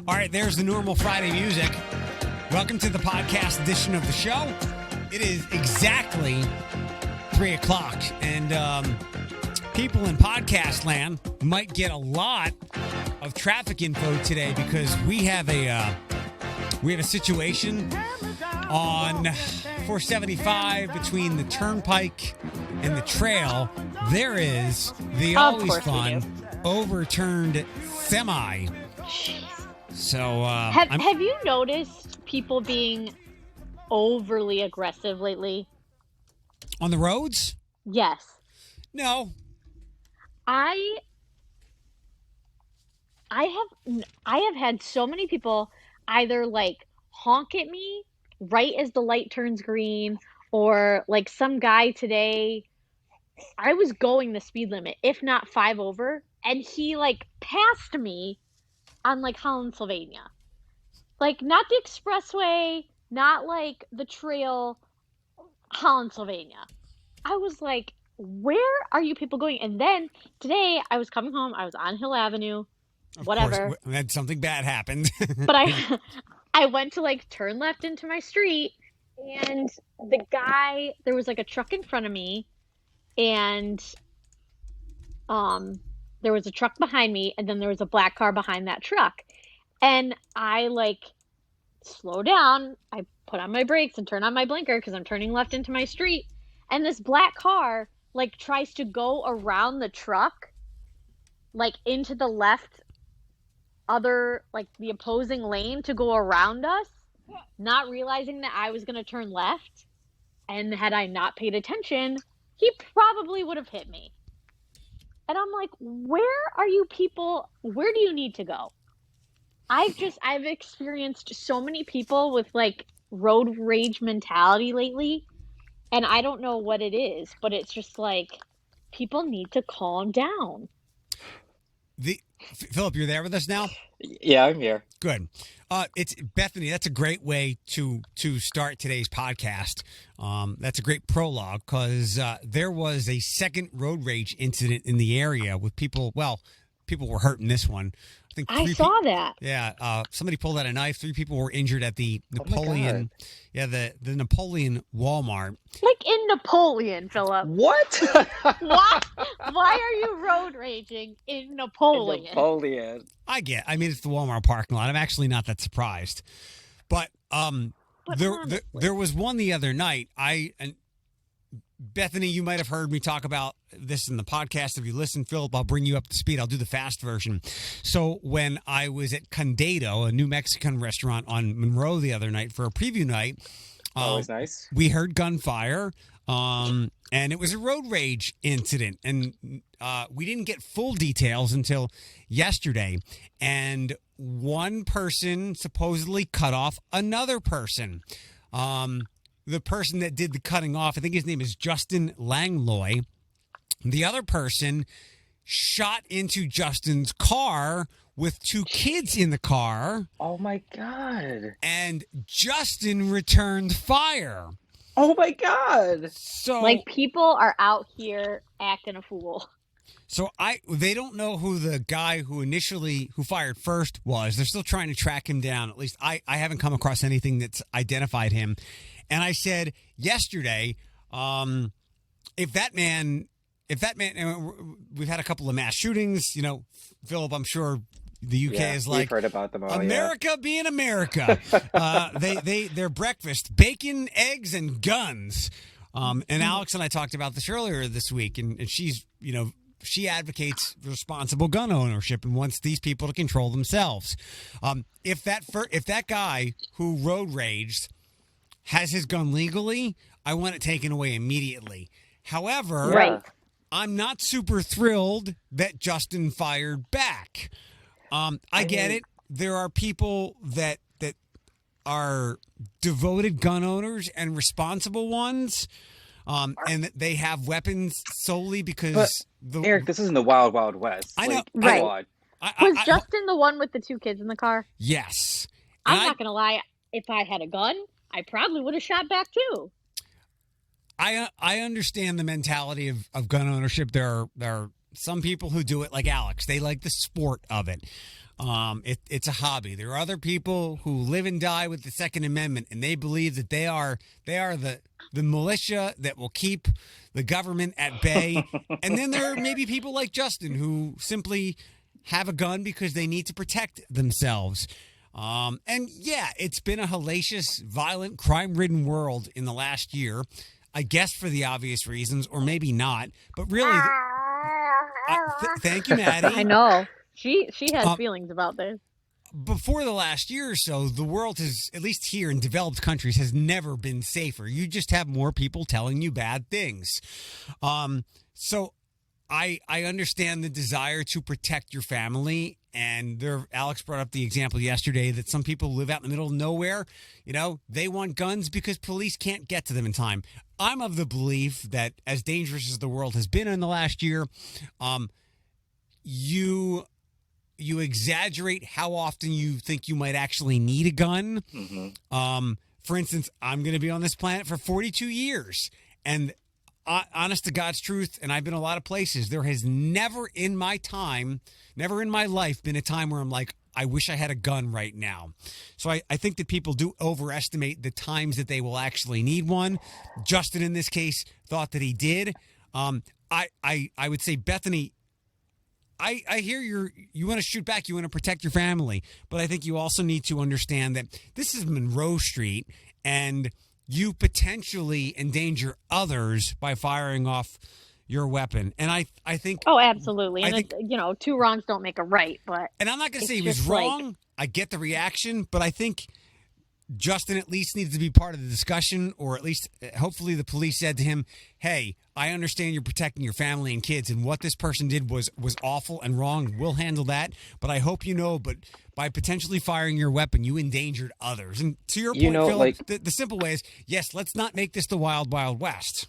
All right, there's the normal Friday music. Welcome to the podcast edition of the show. It is exactly 3 o'clock, and people in podcast land might get a lot of traffic info today because we have a situation on 475 between the Turnpike and the Trail. There is the always fun overturned semi. So have you noticed people being overly aggressive lately on the roads? Yes. No. I have had so many people either like honk at me right as the light turns green, or like some guy today, I was going the speed limit, if not 5 over, and he like passed me on like Holland, Sylvania. Like not the expressway, not like the trail, Holland, Sylvania. I was like, where are you people going? And then today I was coming home, I was on Hill Avenue, whatever. Of course, had something bad happened. But I went to like turn left into my street, and the guy, there was like a truck in front of me, and there was a truck behind me, and then there was a black car behind that truck. And I like slow down, I put on my brakes and turn on my blinker because I'm turning left into my street, and this black car like tries to go around the truck, like into the left other, like the opposing lane to go around us, not realizing that I was going to turn left. And had I not paid attention, he probably would have hit me. And I'm like, where are you people? Where do you need to go? I've experienced so many people with like road rage mentality lately, and I don't know what it is, but it's just like people need to calm down. Philip, you're there with us now? Yeah, I'm here. Good. It's Bethany. That's a great way to start today's podcast. That's a great prologue because there was a second road rage incident in the area with people. Well, people were hurt in this one. I saw that. Yeah. Somebody pulled out a knife. 3 people were injured at the Napoleon. The Napoleon Walmart. Like in Napoleon, Philip. What? Why are you road raging in Napoleon? Napoleon. I mean, it's the Walmart parking lot. I'm actually not that surprised. But there was one the other night. And Bethany, you might have heard me talk about this in the podcast. If you listen, Philip, I'll bring you up to speed. I'll do the fast version. So when I was at Condado, a New Mexican restaurant on Monroe the other night for a preview night, always nice. We heard gunfire, and it was a road rage incident. And we didn't get full details until yesterday. And one person supposedly cut off another person. The person that did the cutting off, I think his name is Justin Langlois. The other person shot into Justin's car with 2 kids in the car. Oh, my God. And Justin returned fire. Oh, my God. So, like, people are out here acting a fool. So they don't know who the guy who fired first was. They're still trying to track him down. At least I haven't come across anything that's identified him. And I said yesterday, if that man, we've had a couple of mass shootings, Philip, I'm sure the UK is like, we've heard about them all, America being America. Their breakfast, bacon, eggs, and guns. And Alex and I talked about this earlier this week, and she's, she advocates responsible gun ownership and wants these people to control themselves. If that guy who road raged has his gun legally, I want it taken away immediately. However, right. I'm not super thrilled that Justin fired back. I get it. There are people that are devoted gun owners and responsible ones, and that they have weapons solely because... Eric, this isn't the Wild Wild West. I know. Right. Was Justin the one with the 2 kids in the car? Yes. I'm not going to lie. If I had a gun, I probably would have shot back too. I understand the mentality of gun ownership. There are some people who do it like Alex. They like the sport of it. It's a hobby. There are other people who live and die with the Second Amendment, and they believe that they are the militia that will keep the government at bay. And then there are maybe people like Justin who simply have a gun because they need to protect themselves. And yeah, it's been a hellacious, violent, crime-ridden world in the last year. I guess for the obvious reasons, or maybe not. But really, thank you, Maddie. I know. She has feelings about this. Before the last year or so, the world has, at least here in developed countries, has never been safer. You just have more people telling you bad things. So I understand the desire to protect your family. And Alex brought up the example yesterday that some people live out in the middle of nowhere. You know, they want guns because police can't get to them in time. I'm of the belief that as dangerous as the world has been in the last year, you exaggerate how often you think you might actually need a gun. Mm-hmm. For instance, I'm going to be on this planet for 42 years. And honest to God's truth, and I've been a lot of places, there has never in my life been a time where I'm like, I wish I had a gun right now. So I think that people do overestimate the times that they will actually need one. Justin, in this case, thought that he did. I would say, Bethany, I hear you want to shoot back, you want to protect your family, but I think you also need to understand that this is Monroe Street, and you potentially endanger others by firing off your weapon. And I think... Oh, absolutely. And two wrongs don't make a right, but... And I'm not going to say he was wrong. I get the reaction, but I think Justin at least needs to be part of the discussion, or at least hopefully the police said to him, hey, I understand you're protecting your family and kids, and what this person did was awful and wrong. We'll handle that. But I hope you know, but by potentially firing your weapon, you endangered others. And to your point, Phil, the simple way is, yes, let's not make this the Wild Wild West.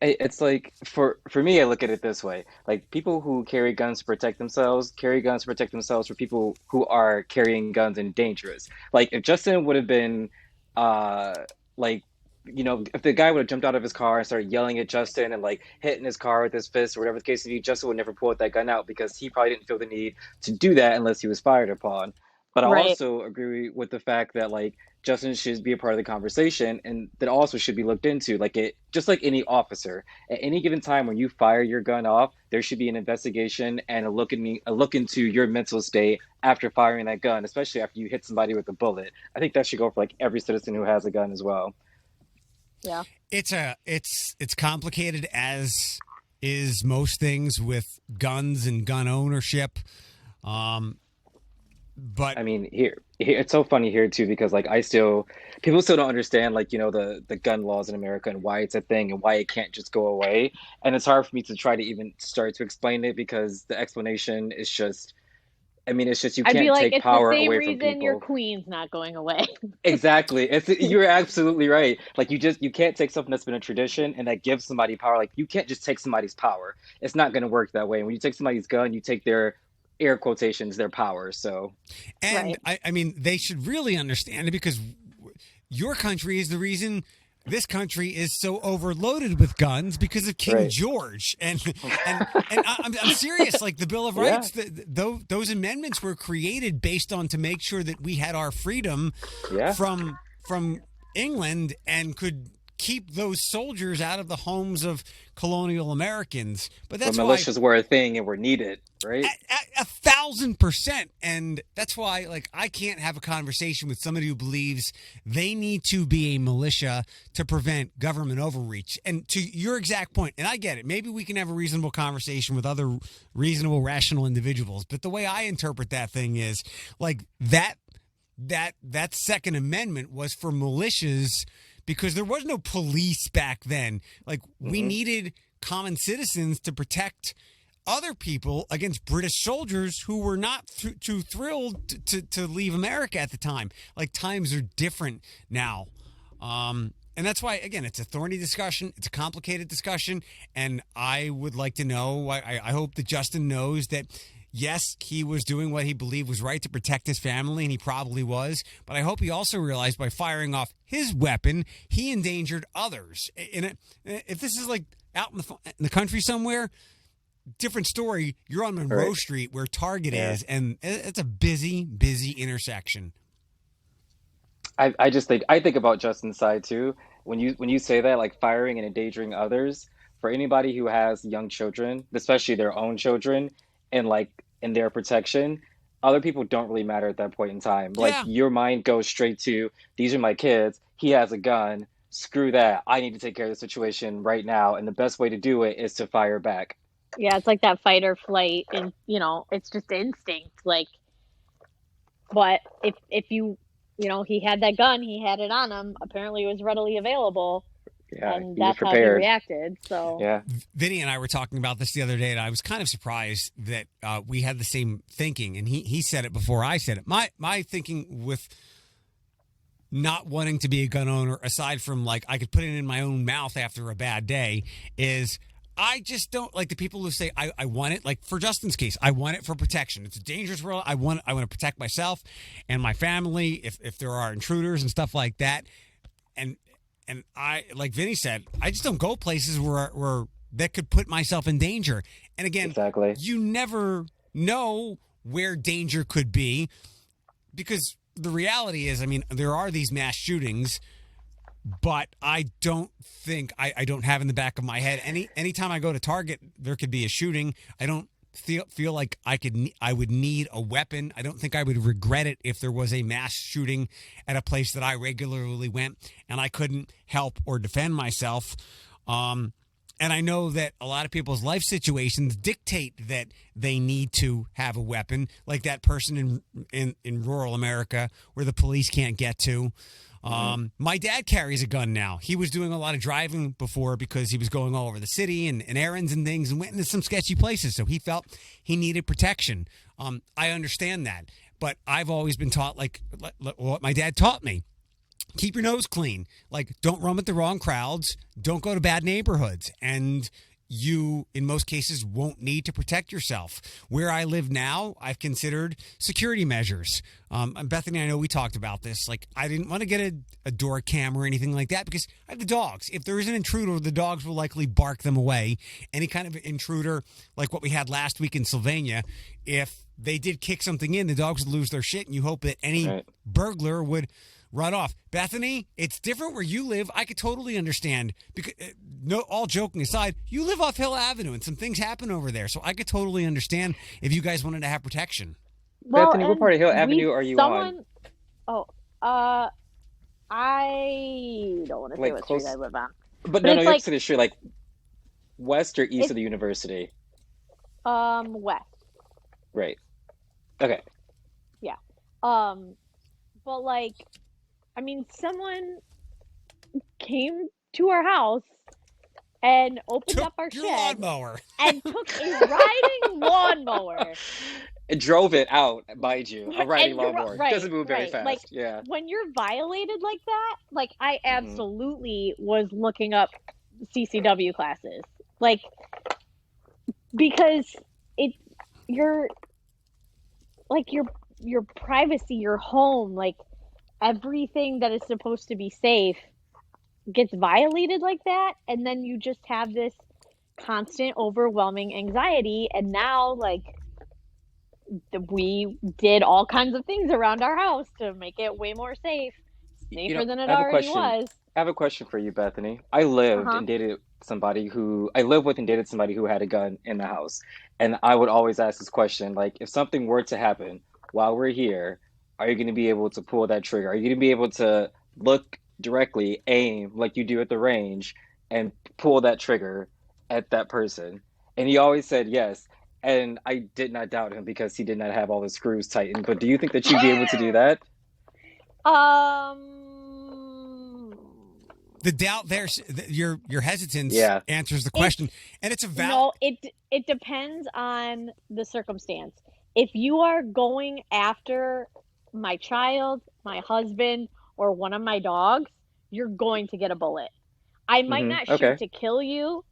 It's like, for me, I look at it this way. Like, people who carry guns to protect themselves for people who are carrying guns and dangerous. Like, if Justin would have been, if the guy would have jumped out of his car and started yelling at Justin and, like, hitting his car with his fist or whatever the case may be, Justin would never pull that gun out because he probably didn't feel the need to do that unless he was fired upon. But I also agree with the fact that, like, Justin should be a part of the conversation, and that also should be looked into. Like, just like any officer, at any given time when you fire your gun off, there should be an investigation and a look into your mental state after firing that gun, especially after you hit somebody with a bullet. I think that should go for, like, every citizen who has a gun as well. Yeah, it's complicated, as is most things with guns and gun ownership. But I mean, here it's so funny here too, because like people still don't understand, like, the gun laws in America and why it's a thing and why it can't just go away. And it's hard for me to try to even start to explain it, because the explanation is just, you can't take power away from people. I'd be like, it's the same reason your queen's not going away. Exactly. You're absolutely right. Like, you can't take something that's been a tradition and that gives somebody power. Like, you can't just take somebody's power. It's not going to work that way. When you take somebody's gun, you take their, air quotations, their power. So, and right. I mean, they should really understand it, because your country is the reason this country is so overloaded with guns, because of King George. And I'm serious. Like, the Bill of Rights, those amendments were created based on to make sure that we had our freedom from England and could keep those soldiers out of the homes of colonial Americans. But that's why militias were a thing and were needed, right? 1,000%. And that's why, like, I can't have a conversation with somebody who believes they need to be a militia to prevent government overreach. And to your exact point, and I get it, maybe we can have a reasonable conversation with other reasonable, rational individuals. But the way I interpret that thing is, like, that Second Amendment was for militias, because there was no police back then. Like, we needed common citizens to protect other people against British soldiers who were not too thrilled to leave America at the time. Like, times are different now. And that's why, again, it's a thorny discussion. It's a complicated discussion. And I would like to know, I hope that Justin knows that, yes, he was doing what he believed was right to protect his family, and he probably was. But I hope he also realized by firing off his weapon, he endangered others. And if this is like out in the country somewhere, different story. You're on Monroe Right. Street where Target is, and it's a busy intersection. I just think about Justin's side too. When you say that, like firing and endangering others, for anybody who has young children, especially their own children, and like in their protection, other people don't really matter at that point in time. Like Yeah. your mind goes straight to these are my kids. He has a gun. Screw that. I need to take care of the situation right now, and the best way to do it is to fire back. Yeah, it's like that fight or flight, and it's just instinct. Like, but if he had that gun, he had it on him. Apparently, it was readily available, Yeah, and he was that's how he prepared. reacted. So Yeah. Vinny and I were talking about this the other day, and I was kind of surprised that we had the same thinking. And he said it before I said it. My thinking with not wanting to be a gun owner, aside from like I could put it in my own mouth after a bad day, is I just don't like the people who say I want it. Like for Justin's case, I want it for protection. It's a dangerous world. I want to protect myself and my family if there are intruders and stuff like that. And I, like Vinny said, I just don't go places where that could put myself in danger. And again, Exactly. you never know where danger could be, because the reality is, I mean, there are these mass shootings, but I don't think I don't have in the back of my head anytime I go to Target, there could be a shooting. I don't feel like I would need a weapon. I don't think I would regret it if there was a mass shooting at a place that I regularly went and I couldn't help or defend myself. And I know that a lot of people's life situations dictate that they need to have a weapon, like that person in rural America where the police can't get to. My dad carries a gun now. He was doing a lot of driving before because he was going all over the city and errands and things and went into some sketchy places. So he felt he needed protection. I understand that. But I've always been taught, like what my dad taught me. Keep your nose clean. Like, don't run with the wrong crowds. Don't go to bad neighborhoods. And you, in most cases, won't need to protect yourself. Where I live now, I've considered security measures. And Bethany, I know we talked about this. Like, I didn't want to get a door cam or anything like that because I have the dogs. If there is an intruder, the dogs will likely bark them away. Any kind of intruder, like what we had last week in Sylvania, if they did kick something in, the dogs would lose their shit, and you hope that any burglar would run off. Bethany, it's different where you live. I could totally understand because, no, all joking aside, you live off Hill Avenue and some things happen over there. So I could totally understand if you guys wanted to have protection. well, Bethany, what and part of Hill Avenue are you on? Oh, I don't want to say Like what close, street I live on. but But no, it's you have like to say the street, like west or east it's of the university. west. Right. Okay. Yeah. But like, I mean, someone came to our house and opened up our Your shed lawnmower. and took a riding lawnmower. It drove it out, mind you. A riding And dro- lawnmower right, doesn't move very right. fast. Like Yeah. when you're violated like that, like I hmm absolutely was looking up CCW classes. Like because it you're like your privacy, your home, like everything that is supposed to be safe gets violated like that, and then you just have this constant overwhelming anxiety. And now like we did all kinds of things around our house to make it way more safer than it I have a already question. was. I have a question for you, Bethany. I lived Uh-huh. and dated somebody who I lived with and dated somebody who had a gun in the house. And I would always ask this question, like, if something were to happen while we're here, are you going to be able to pull that trigger? Are you going to be able to look directly, aim like you do at the range, and pull that trigger at that person? And he always said yes. And I did not doubt him because he did not have all the screws tightened. But do you think that you'd be able to do that? The doubt there, your hesitance Yeah. answers the It's question. And it's a valid. No, it depends on the circumstance. If you are going after my child, my husband, or one of my dogs, you're going to get a bullet. I might not shoot Okay. to kill you,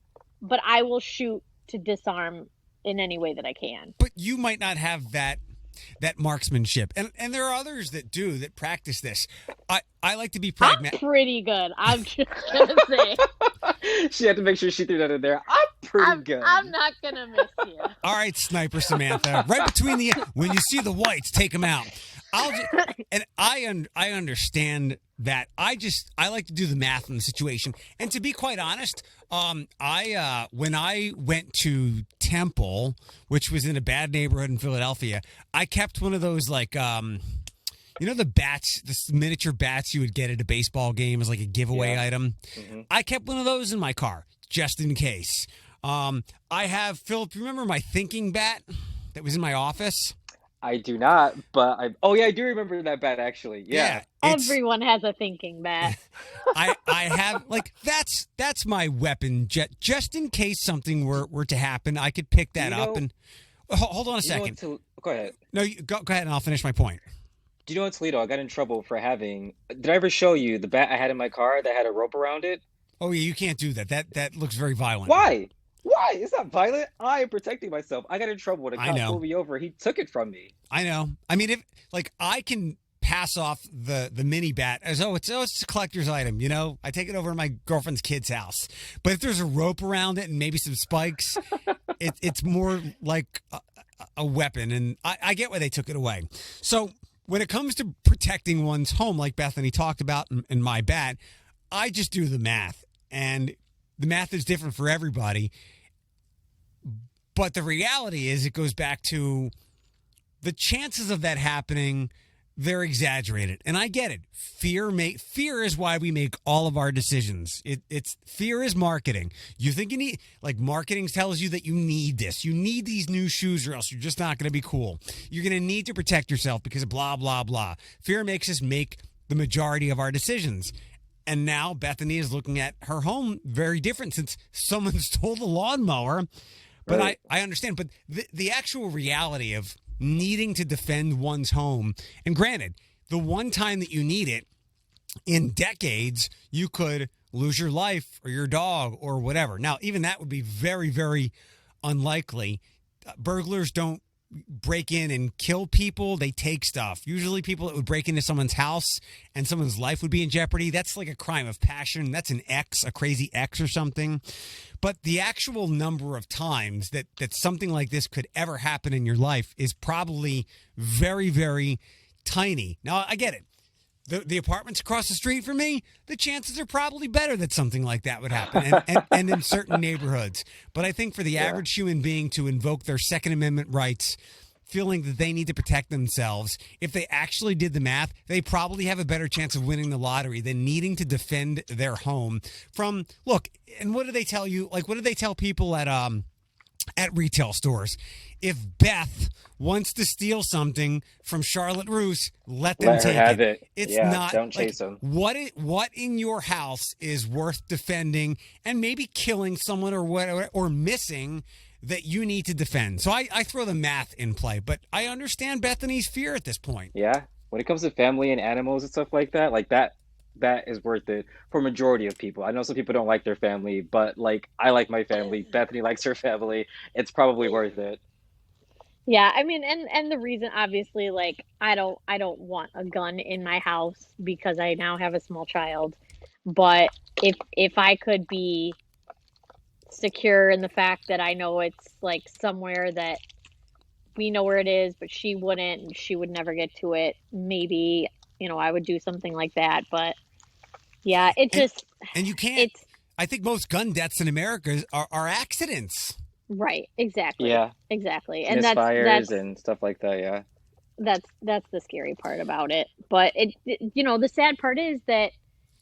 but I will shoot to disarm in any way that I can. But you might not have that marksmanship. And there are others that do, that practice this. I like to be I'm pragmatic. pretty good. I'm just gonna say. She had to make sure she threw that in there. I'm pretty good. I'm not gonna miss you. All right, Sniper Samantha. Right between when you see the whites, take them out. I understand that. I like to do the math in the situation. And to be quite honest, when I went to Temple, which was in a bad neighborhood in Philadelphia, I kept one of those the bats, the miniature bats you would get at a baseball game as like a giveaway item. Mm-hmm. I kept one of those in my car just in case. I have, Philip, remember my thinking bat that was in my office? I do not, but I do remember that bat actually. Yeah. Everyone has a thinking bat. I have that's my weapon just in case something were to happen. I could pick that up and hold on a second. Go ahead. No, go ahead and I'll finish my point. Do you know what, Toledo? I got in trouble for having. Did I ever show you the bat I had in my car that had a rope around it? Oh yeah, you can't do that. That looks very violent. Why? It's not violent. I am protecting myself. I got in trouble when a cop pulled me over. He took it from me. I know. I mean, if I can pass off the mini bat as it's a collector's item, I take it over to my girlfriend's kid's house. But if there's a rope around it and maybe some spikes, it's more like a weapon. And I get why they took it away. So when it comes to protecting one's home, like Bethany talked about in my bat, I just do the math. And the math is different for everybody. But the reality is it goes back to the chances of that happening, they're exaggerated. And I get it. Fear is why we make all of our decisions. Fear is marketing. You think you need, marketing tells you that you need this. You need these new shoes or else you're just not going to be cool. You're going to need to protect yourself because of blah, blah, blah. Fear makes us make the majority of our decisions. And now Bethany is looking at her home very different since someone stole the lawnmower. But right. I understand. But the actual reality of needing to defend one's home, and granted, the one time that you need it in decades, you could lose your life or your dog or whatever. Now, even that would be very, very unlikely. Burglars don't break in and kill people. They take stuff. Usually people that would break into someone's house and someone's life would be in jeopardy, that's like a crime of passion. That's a crazy X or something. But the actual number of times that something like this could ever happen in your life is probably very, very tiny. Now, I get it. The apartments across the street from me, the chances are probably better that something like that would happen, and in certain neighborhoods. But I think for the average human being to invoke their Second Amendment rights, feeling that they need to protect themselves, if they actually did the math, they probably have a better chance of winning the lottery than needing to defend their home from, look, and what do they tell you? What do they tell people at retail stores? If Beth wants to steal something from Charlotte Roos, let them take it. It's not. Don't chase them. What in your house is worth defending and maybe killing someone or missing that you need to defend? So I throw the math in play, but I understand Bethany's fear at this point. Yeah, when it comes to family and animals and stuff like that is worth it for a majority of people. I know some people don't like their family, but I like my family. Bethany likes her family. It's probably worth it. Yeah, I mean, and the reason, obviously, I don't want a gun in my house because I now have a small child. But if I could be secure in the fact that I know it's somewhere that we know where it is, but she wouldn't, and she would never get to it, maybe, I would do something like that. But yeah, and you can't. I think most gun deaths in America are accidents. Right. Exactly. Yeah. Exactly. And misfires and stuff like that. Yeah. That's the scary part about it. But the sad part is that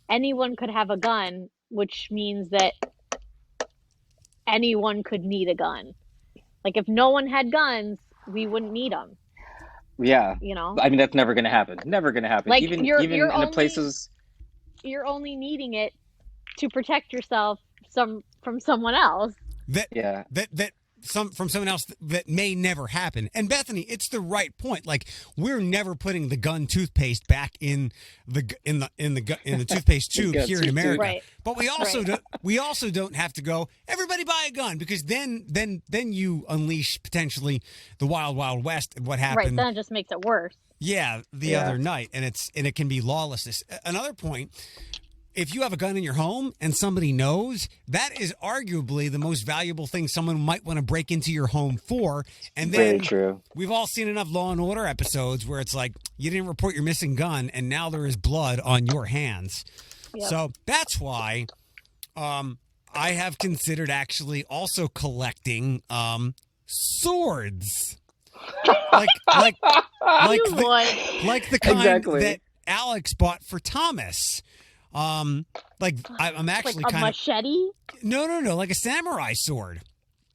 anyone could have a gun, which means that anyone could need a gun. If no one had guns, we wouldn't need them. Yeah. I mean, that's never going to happen. Never going to happen. Even in the places. You're only needing it to protect yourself from someone else. From someone else that may never happen. And Bethany, it's the right point. We're never putting the gun toothpaste back in the toothpaste tube here in America. Right. But we also don't have to go, everybody buy a gun, because then you unleash potentially the wild, wild west and what happened. Right, then it just makes it worse. Yeah, the other night, and it can be lawlessness. Another point, if you have a gun in your home and somebody knows, that is arguably the most valuable thing someone might want to break into your home for. And then Very true. We've all seen enough Law and Order episodes where it's like you didn't report your missing gun and now there is blood on your hands. Yep. So that's why I have considered actually also collecting swords. like the kind that Alex bought for Thomas. I'm actually like a kind machete? No, like a samurai sword.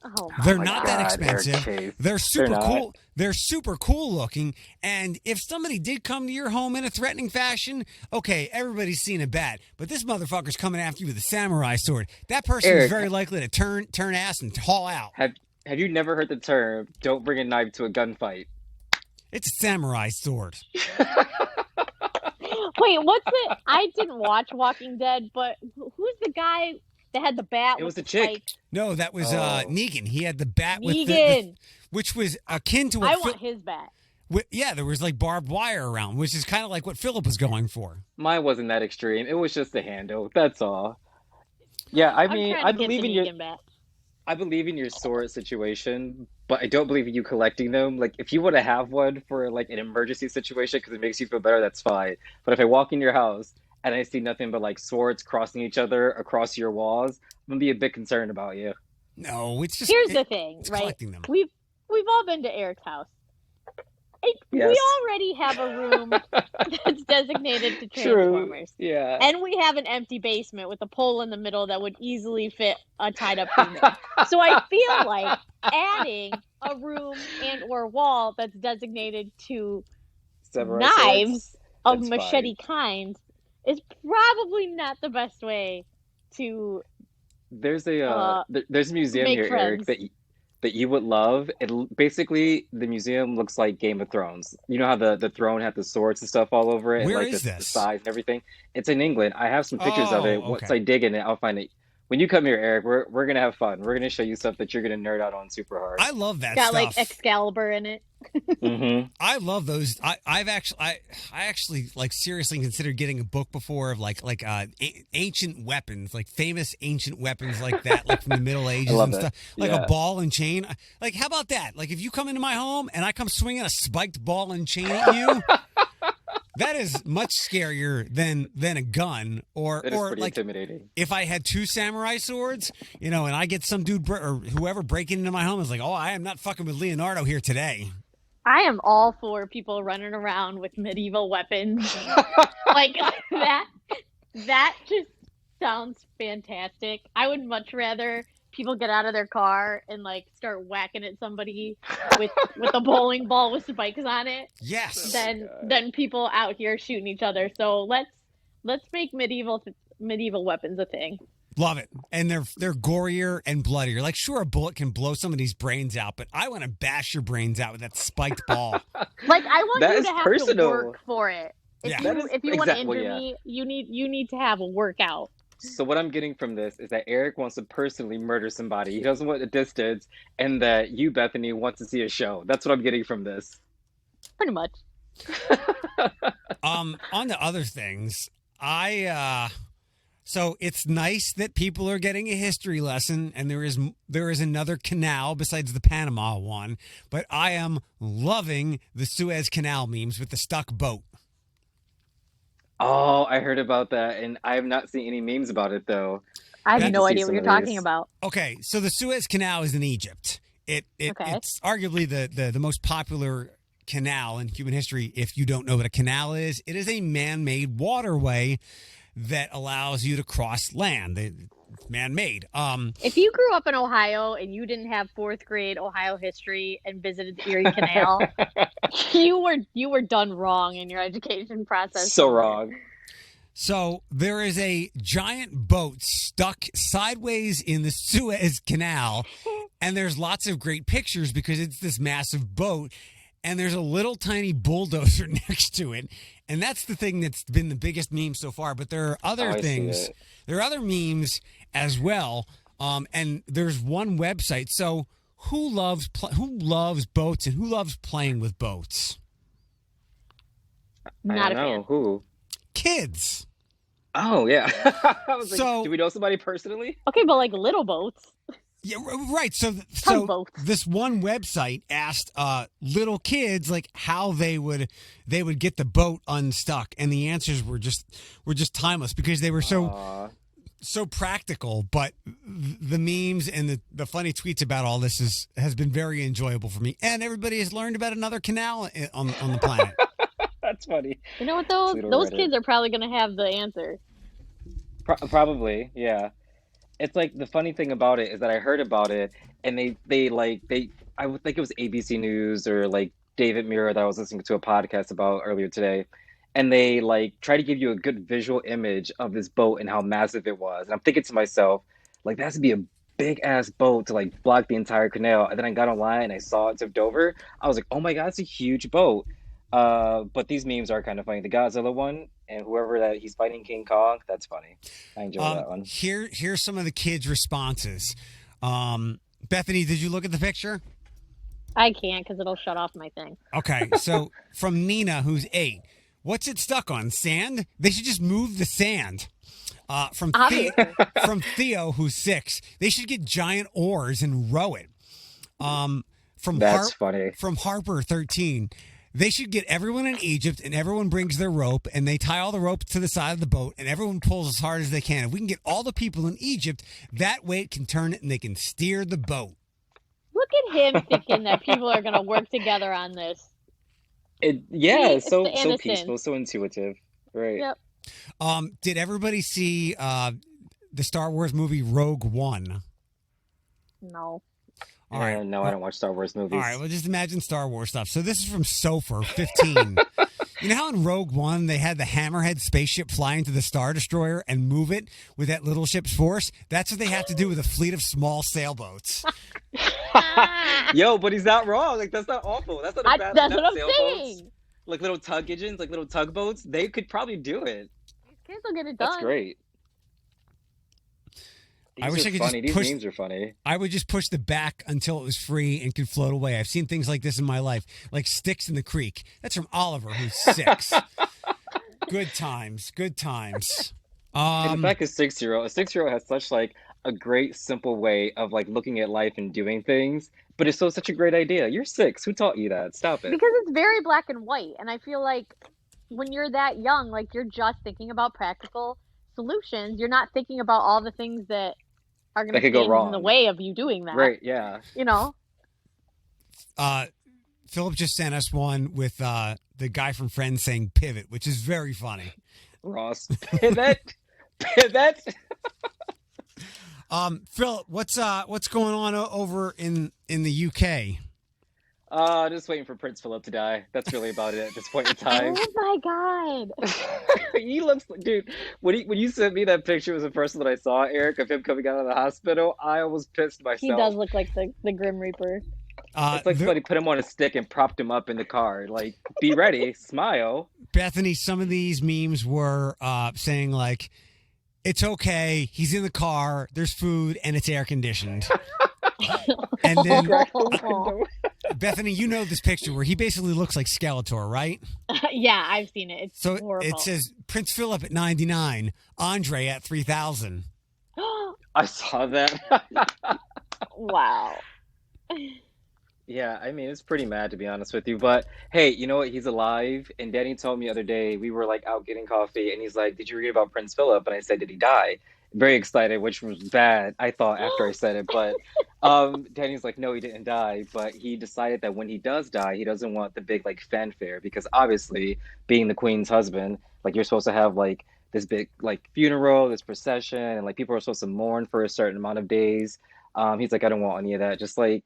Oh, they're my not God. that expensive. Eric, They're super They're cool. They're super cool looking. And if somebody did come to your home in a threatening fashion, okay, everybody's seen a bat. But this motherfucker's coming after you with a samurai sword. That person is very likely to turn ass and haul out. Have you never heard the term, don't bring a knife to a gunfight? It's a samurai sword. Wait, what's it? I didn't watch Walking Dead, but who's the guy that had the bat? It was with the chick. spike? No, that was Negan. He had the bat with which was akin to what I want his bat. Yeah, there was like barbed wire around, which is kind of like what Philip was going for. Mine wasn't that extreme. It was just the handle. That's all. Yeah, I mean, I believe in your sword situation, but I don't believe in you collecting them. Like, if you want to have one for like an emergency situation because it makes you feel better, that's fine. But if I walk in your house and I see nothing but like swords crossing each other across your walls, I'm gonna be a bit concerned about you. No, it's just here's the thing, right? Collecting them. We've all been to Eric's house. Yes. We already have a room that's designated to Transformers. True. Yeah. And we have an empty basement with a pole in the middle that would easily fit a tied up human. So I feel like adding a room and or wall that's designated to knives of machete kinds is probably not the best way to there's a museum here, friends. Eric, that you would love. Basically the museum looks like Game of Thrones. You know how the throne had the swords and stuff all over it, Where and like is the this? size and everything. It's in England. I have some pictures of it. Okay. Once I dig in it, I'll find it. When you come here, Eric, we're gonna have fun. We're gonna show you stuff that you're gonna nerd out on super hard. I love that got stuff. like Excalibur in it. Mm-hmm. I love those. I actually like seriously considered getting a book before of like ancient weapons, like famous ancient weapons like that, like from the Middle Ages and stuff, like a ball and chain. Like, how about that? Like, if you come into my home and I come swinging a spiked ball and chain at you, that is much scarier than a gun or pretty like intimidating. If I had two samurai swords, and I get some dude or whoever breaking into my home is like, oh, I am not fucking with Leonardo here today. I am all for people running around with medieval weapons. Like that just sounds fantastic. I would much rather people get out of their car and like start whacking at somebody with a bowling ball with spikes on it. Yes. Than people out here shooting each other. So let's make medieval weapons a thing. Love it. And they're gorier and bloodier. Like, sure, a bullet can blow somebody's brains out, but I want to bash your brains out with that spiked ball. Like, I want That you is to have personal. to work for it. If you want to injure me, you need to have a workout. So what I'm getting from this is that Eric wants to personally murder somebody. He doesn't want a distance, and that you, Bethany, want to see a show. That's what I'm getting from this. Pretty much. On the other things, so it's nice that people are getting a history lesson, and there is another canal besides the Panama one, but I am loving the Suez Canal memes with the stuck boat. Oh, I heard about that, and I have not seen any memes about it, though. I have no idea what you're talking about. Okay, so the Suez Canal is in Egypt. It's arguably the most popular canal in human history. If you don't know what a canal is, it is a man-made waterway that allows you to cross land. It's man-made. If you grew up in Ohio and you didn't have fourth grade Ohio history and visited the Erie Canal, you were done wrong in your education process. So wrong. So there is a giant boat stuck sideways in the Suez Canal, and there's lots of great pictures because it's this massive boat, and there's a little tiny bulldozer next to it. And that's the thing that's been the biggest meme so far. But there are other things. There are other memes as well. And there's one website. So who loves boats and who loves playing with boats? Not a fan. Who? Kids. Oh yeah. I was like, So do we know somebody personally? Okay, but like little boats, yeah, right. So tugboats. this one website asked little kids like how they would get the boat unstuck, and the answers were just timeless because they were so practical. But the memes and the funny tweets about all this has been very enjoyable for me, and everybody has learned about another canal on the planet. That's funny. You know what though? Little Those Reddit. kids are probably gonna have the answer. Probably, yeah. It's like the funny thing about it is that I heard about it and they I would think it was ABC News or like David Muir that I was listening to a podcast about earlier today. And they like try to give you a good visual image of this boat and how massive it was. And I'm thinking to myself, like that has to be a big ass boat to like block the entire canal. And then I got online and I saw it tipped over. I was like, oh my God, it's a huge boat. But these memes are kind of funny. The Godzilla one and whoever that he's fighting King Kong, that's funny. I enjoy that one. Here's some of the kids' responses. Bethany, did you look at the picture? I can't because it'll shut off my thing. Okay, so from Nina, who's 8, what's it stuck on? Sand? They should just move the sand. From Theo, who's 6, they should get giant oars and row it. That's funny. From Harper, 13, they should get everyone in Egypt and everyone brings their rope and they tie all the ropes to the side of the boat and everyone pulls as hard as they can. If we can get all the people in Egypt, that way it can turn it and they can steer the boat. Look at him thinking that people are going to work together on this. It's so peaceful, so intuitive. Right. Yep. Did everybody see the Star Wars movie Rogue One? No. All right. No, I don't watch Star Wars movies. All right, well, just imagine Star Wars stuff. So this is from Sofer, 15. You know how in Rogue One they had the Hammerhead spaceship fly into the Star Destroyer and move it with that little ship's force? That's what they have to do with a fleet of small sailboats. Yo, but he's not wrong. Like, that's not awful. That's not a bad That's what I'm sailboats. saying. Like little tug engines, like little tugboats. They could probably do it. These kids will get it done. That's great. I wish I could funny. just push. These memes are funny. I would just push the back until it was free and could float away. I've seen things like this in my life, like sticks in the creek. That's from Oliver, who's 6. Good times. Good times. And the fact is, a 6-year-old has such like a great, simple way of like looking at life and doing things. But it's still such a great idea. You're 6. Who taught you that? Stop it. Because it's very black and white, and I feel like when you're that young, like you're just thinking about practical solutions. You're not thinking about all the things that are going to stand in the way of you doing that. Right, yeah. You know? Philip just sent us one with the guy from Friends saying pivot, which is very funny. Ross, pivot. Pivot. Philip, what's going on over in the UK? Just waiting for Prince Philip to die. That's really about it at this point in time. Oh my God. He looks like, dude, when you sent me that picture, it was the first one that I saw, Eric, of him coming out of the hospital. I almost pissed myself. He does look like the Grim Reaper. It's like somebody put him on a stick and propped him up in the car. Like, be ready, smile. Bethany, some of these memes were saying like, it's okay, he's in the car, there's food, and it's air conditioned. And then Bethany, you know this picture where he basically looks like Skeletor, right? Yeah, I've seen it. It's horrible. It says Prince Philip at 99, Andre at 3,000. I saw that. Wow. Yeah, I mean, it's pretty mad to be honest with you. But hey, you know what? He's alive. And Danny told me the other day, we were like out getting coffee, and he's like, "Did you read about Prince Philip?" And I said, "Did he die?" Very excited, which was bad, I thought, after I said it. But Danny's like, "No, he didn't die." But he decided that when he does die, he doesn't want the big like fanfare because obviously, being the Queen's husband, like you're supposed to have like this big like funeral, this procession, and like people are supposed to mourn for a certain amount of days. He's like, I don't want any of that. Just like,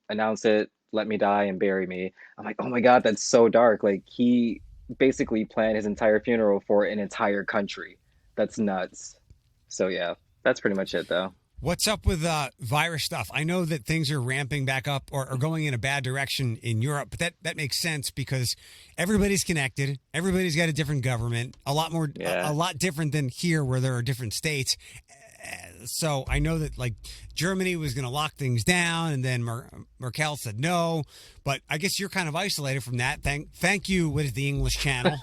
announce it, let me die and bury me. I'm like, oh my God, that's so dark. Like he basically planned his entire funeral for an entire country. That's nuts. So yeah, that's pretty much it though. What's up with virus stuff? I know that things are ramping back up or going in a bad direction in Europe, but that makes sense because everybody's connected. Everybody's got a different government, a lot different than here where there are different states. So I know that like Germany was going to lock things down and then Merkel said no, but I guess you're kind of isolated from that. Thank you. What is the English channel?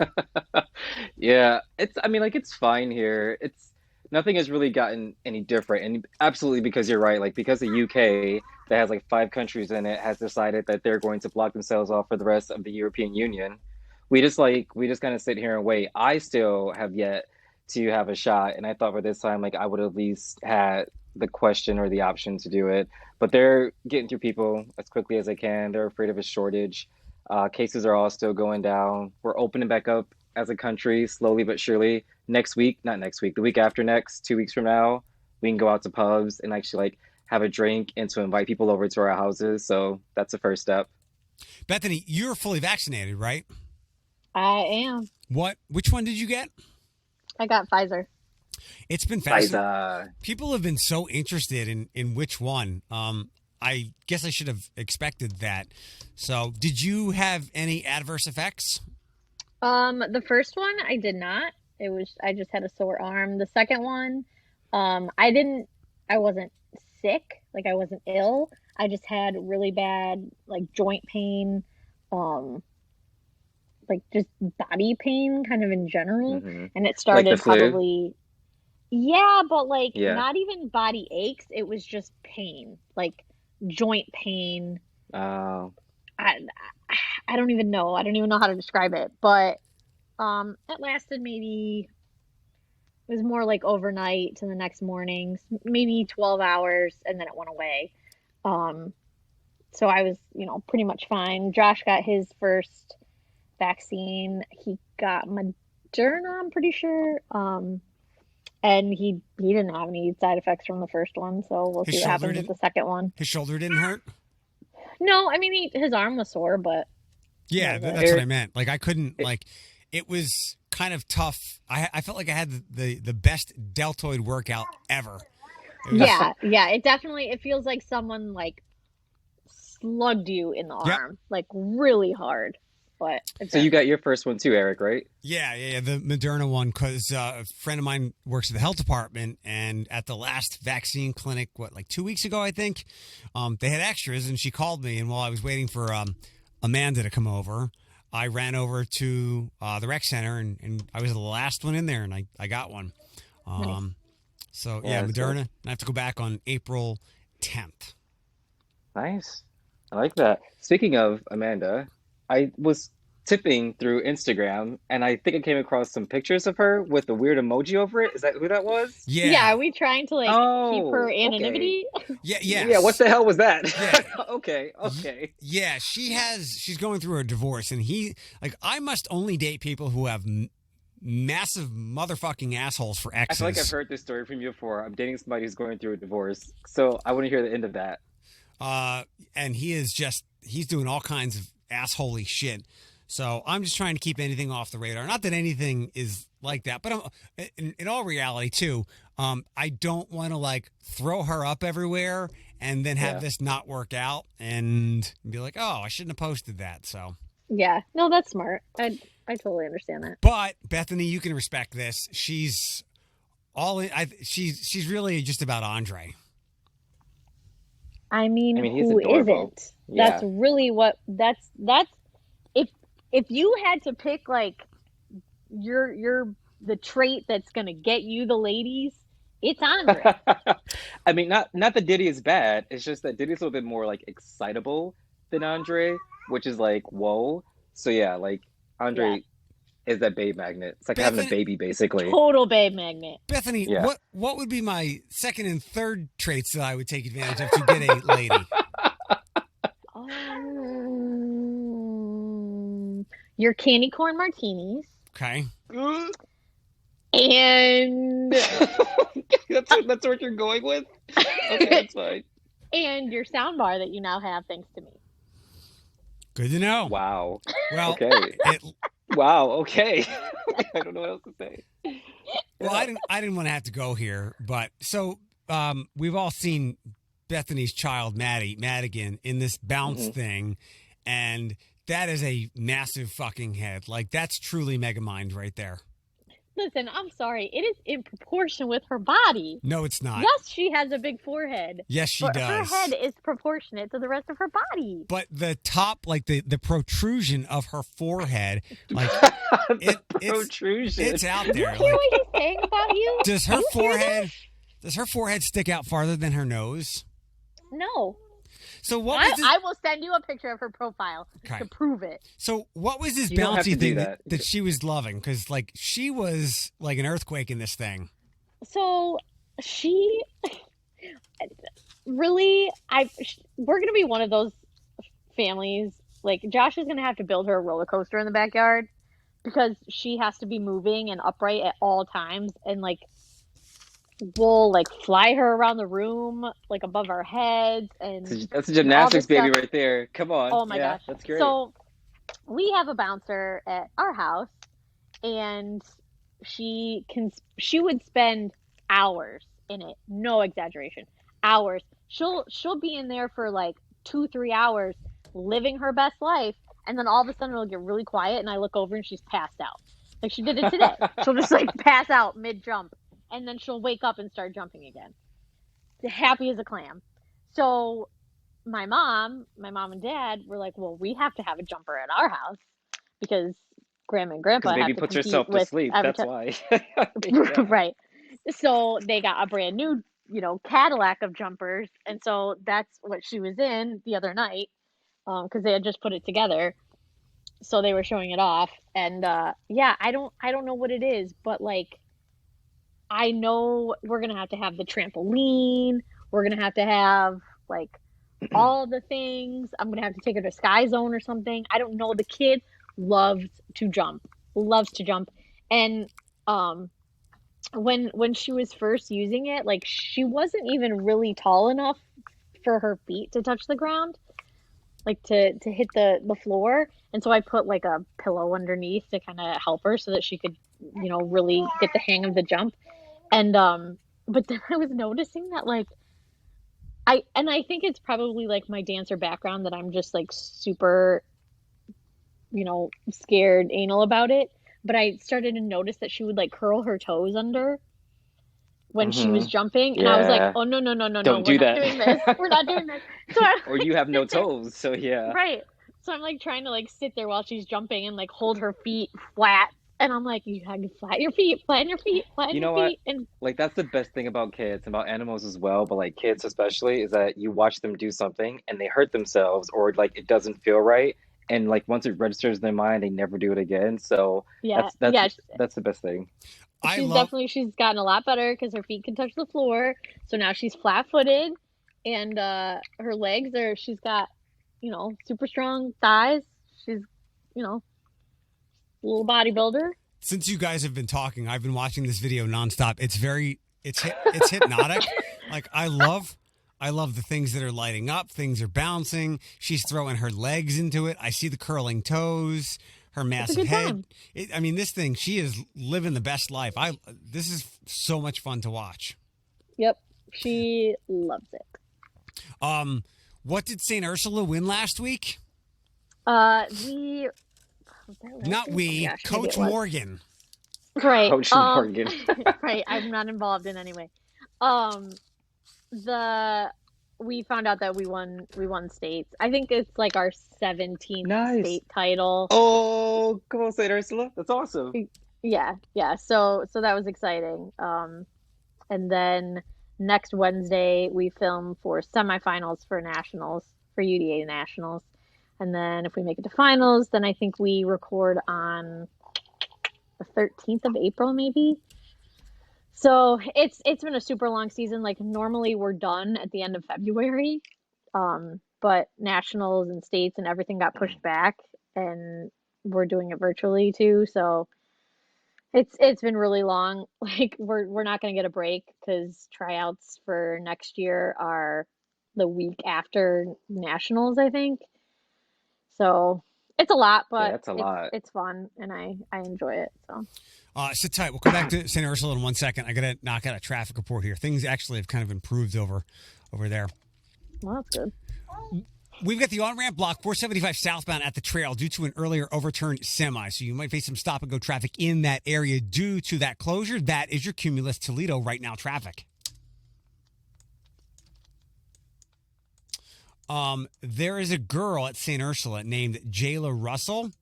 Yeah, I mean, like, it's fine here. It's nothing has really gotten any different. And absolutely because you're right, like, because the UK that has like 5 countries in it has decided that they're going to block themselves off for the rest of the European Union. We just kind of sit here and wait. I still have yet to have a shot, and I thought for this time, like, I would at least had the question or the option to do it. But they're getting through people as quickly as they can. They're afraid of a shortage. Cases are all still going down. We're opening back up as a country, slowly but surely. Next week, not next week, the week after next, 2 weeks from now, we can go out to pubs and actually like have a drink and to invite people over to our houses. So that's the first step. Bethany, you're fully vaccinated, right? I am. Which one did you get? I got Pfizer. It's been fascinating. Pfizer. People have been so interested in which one. I guess I should have expected that. So, did you have any adverse effects? The first one I did not. I just had a sore arm. The second one, I wasn't sick, like I wasn't ill. I just had really bad like joint pain, like just body pain kind of in general. Hmm. And it Like started the flu. probably, yeah, but like Yeah. not even body aches. It was just pain, like joint pain. Oh. I, I don't even know. I don't even know how to describe it, but it lasted maybe, it was more like overnight to the next morning, maybe 12 hours, and then it went away. Um, so I was, pretty much fine. Josh got his first vaccine. He got Moderna, I'm pretty sure. And he didn't have any side effects from the first one, so we'll His see what shoulder happens with didn't. the second one. His shoulder didn't hurt. No, I mean his arm was sore, but Yeah, that was that's it. what I Eric, meant. Like I couldn't eh, like. It was kind of tough. I felt like I had the best deltoid workout ever. It was. Yeah, it feels like someone like slugged you in the Yep. arm, like really hard. But it's so you got your first one too, Eric, right? Yeah, the Moderna one, because a friend of mine works at the health department, and at the last vaccine clinic, like 2 weeks ago, I think, they had extras, and she called me, and while I was waiting for Amanda to come over, I ran over to the rec center, and I was the last one in there, and I got one. nice. So, Yeah, yeah, that's good. Moderna, and I have to go back on April 10th. Nice. I like that. Speaking of Amanda, I was tipping through Instagram and I think I came across some pictures of her with a weird emoji over it. Is that who that was? Yeah, Yeah, are we trying to like keep her Oh, okay. anonymity? Yeah, what yes. the hell was that? Yeah. Okay, Y- okay. Yeah, she's going through a divorce, and I must only date people who have massive motherfucking assholes for I feel like I've exes. heard this story from you before. I'm dating somebody who's going through a divorce, so I want to hear the end of that. Uh, and he's doing all kinds of assholey shit. So I'm just trying to keep anything off the radar. Not that anything is like that, but in all reality too. I don't want to like throw her up everywhere and then have Yeah. this not work out and be like, oh, I shouldn't have posted that. So. Yeah, no, that's smart. I totally understand that. But Bethany, you can respect this. She's all in. She's really just about Andre. I mean, I mean, he's who adorable. isn't? That's Yeah. really what that's if you had to pick like your the trait that's gonna get you the ladies, it's Andre. I mean, not that Diddy is bad. It's just that Diddy's a little bit more like excitable than Andre, which is like whoa. So yeah, like Yeah, Andre is that babe magnet. It's like having a Bethany, baby, basically. total babe magnet. Bethany, Yeah. what would be my second and third traits that I would take advantage of to get a lady? Your candy corn martinis Okay. and That's what you're going with. Okay, that's fine. and your sound bar that you now have thanks to me. Good to know. Wow. Well, Okay. it, Wow. Okay. I don't know what else to say. well, Yeah. I didn't want to have to go here, but so we've all seen Bethany's child, Maddie Madigan, in this bounce Hmm. thing, and that is a massive fucking head. Like that's truly Megamind right there. Listen, I'm sorry. It is in proportion with her body. No, it's not. Yes, she has a big forehead. Yes, she but does. Her head is proportionate to the rest of her body. But the top, like the protrusion of her forehead, like protrusion. It's out You there. hear what he's saying about you? Does her forehead stick out farther than her nose? No. So what was I will send you a picture of her profile to prove it. So what was this bouncy thing that she was loving? Because like she was like an earthquake in this thing. So she really, we're gonna be one of those families. Like Josh is gonna have to build her a roller coaster in the backyard because she has to be moving and upright at all times, and like we'll like fly her around the room like above our heads, and that's a gymnastics baby right there. Come on. Oh my gosh, that's great. So we have a bouncer at our house, and she would spend hours in it, no exaggeration, hours. She'll be in there for like 2-3 hours living her best life, and then all of a sudden it'll get really quiet and I look over and she's passed out. Like she did it today. She'll just like pass out mid jump, and then she'll wake up and start jumping again, happy as a clam. So my mom and dad were like, well, we have to have a jumper at our house because grandma and grandpa have to puts compete herself to sleep. That's why. Yeah. Right. So they got a brand new, Cadillac of jumpers, and so that's what she was in the other night, because they had just put it together. So they were showing it off, and yeah, I don't know what it is, but like, I know we're gonna have to have the trampoline. We're gonna have to have like all the things. I'm gonna have to take her to Sky Zone or something. I don't know. The kid loves to jump, and when she was first using it, like she wasn't even really tall enough for her feet to touch the ground, like to hit the floor. And so I put like a pillow underneath to kind of help her so that she could, really get the hang of the jump. And but then I was noticing that like I think it's probably like my dancer background that I'm just like super, scared anal about it. But I started to notice that she would like curl her toes under when she was jumping, and I was like, "Oh no, we're not doing this. We're not doing this." So or you have no toes, so yeah. Right. So I'm like trying to like sit there while she's jumping and like hold her feet flat, and I'm like, "You have to flatten your feet, flatten your feet, flatten your feet." And like that's the best thing about kids, about animals as well, but like kids especially, is that you watch them do something and they hurt themselves or like it doesn't feel right. And like once it registers in their mind, they never do it again. So that's the best thing. She's gotten a lot better because her feet can touch the floor. So now she's flat-footed, and her legs she's got, super strong thighs. She's, a little bodybuilder. Since you guys have been talking, I've been watching this video nonstop. It's hypnotic. Like I love the things that are lighting up. Things are bouncing. She's throwing her legs into it. I see the curling toes, her massive head. This thing, she is living the best life. This is so much fun to watch. Yep. She loves it. What did St. Ursula win last week? Coach Morgan. Right. Coach Morgan. Right. I'm not involved in any way. We found out that we won states. I think it's like our 17th state title. Oh, come on, St. Ursula. That's awesome. Yeah. So that was exciting. And then next Wednesday we film for semifinals for nationals, for UDA nationals. And then if we make it to finals, then I think we record on the 13th of April, maybe. So it's been a super long season. Like normally we're done at the end of February, but nationals and states and everything got pushed back, and we're doing it virtually too. So it's been really long. Like we're not going to get a break because tryouts for next year are the week after nationals, I think. So it's a lot, but it's fun, and I enjoy it. So. Sit tight. We'll come back to St. Ursula in 1 second. I got to knock out a traffic report here. Things actually have kind of improved over there. Well, that's good. We've got the on-ramp block 475 southbound at the trail due to an earlier overturned semi. So you might face some stop-and-go traffic in that area due to that closure. That is your Cumulus Toledo right now traffic. There is a girl at St. Ursula named Jayla Russell.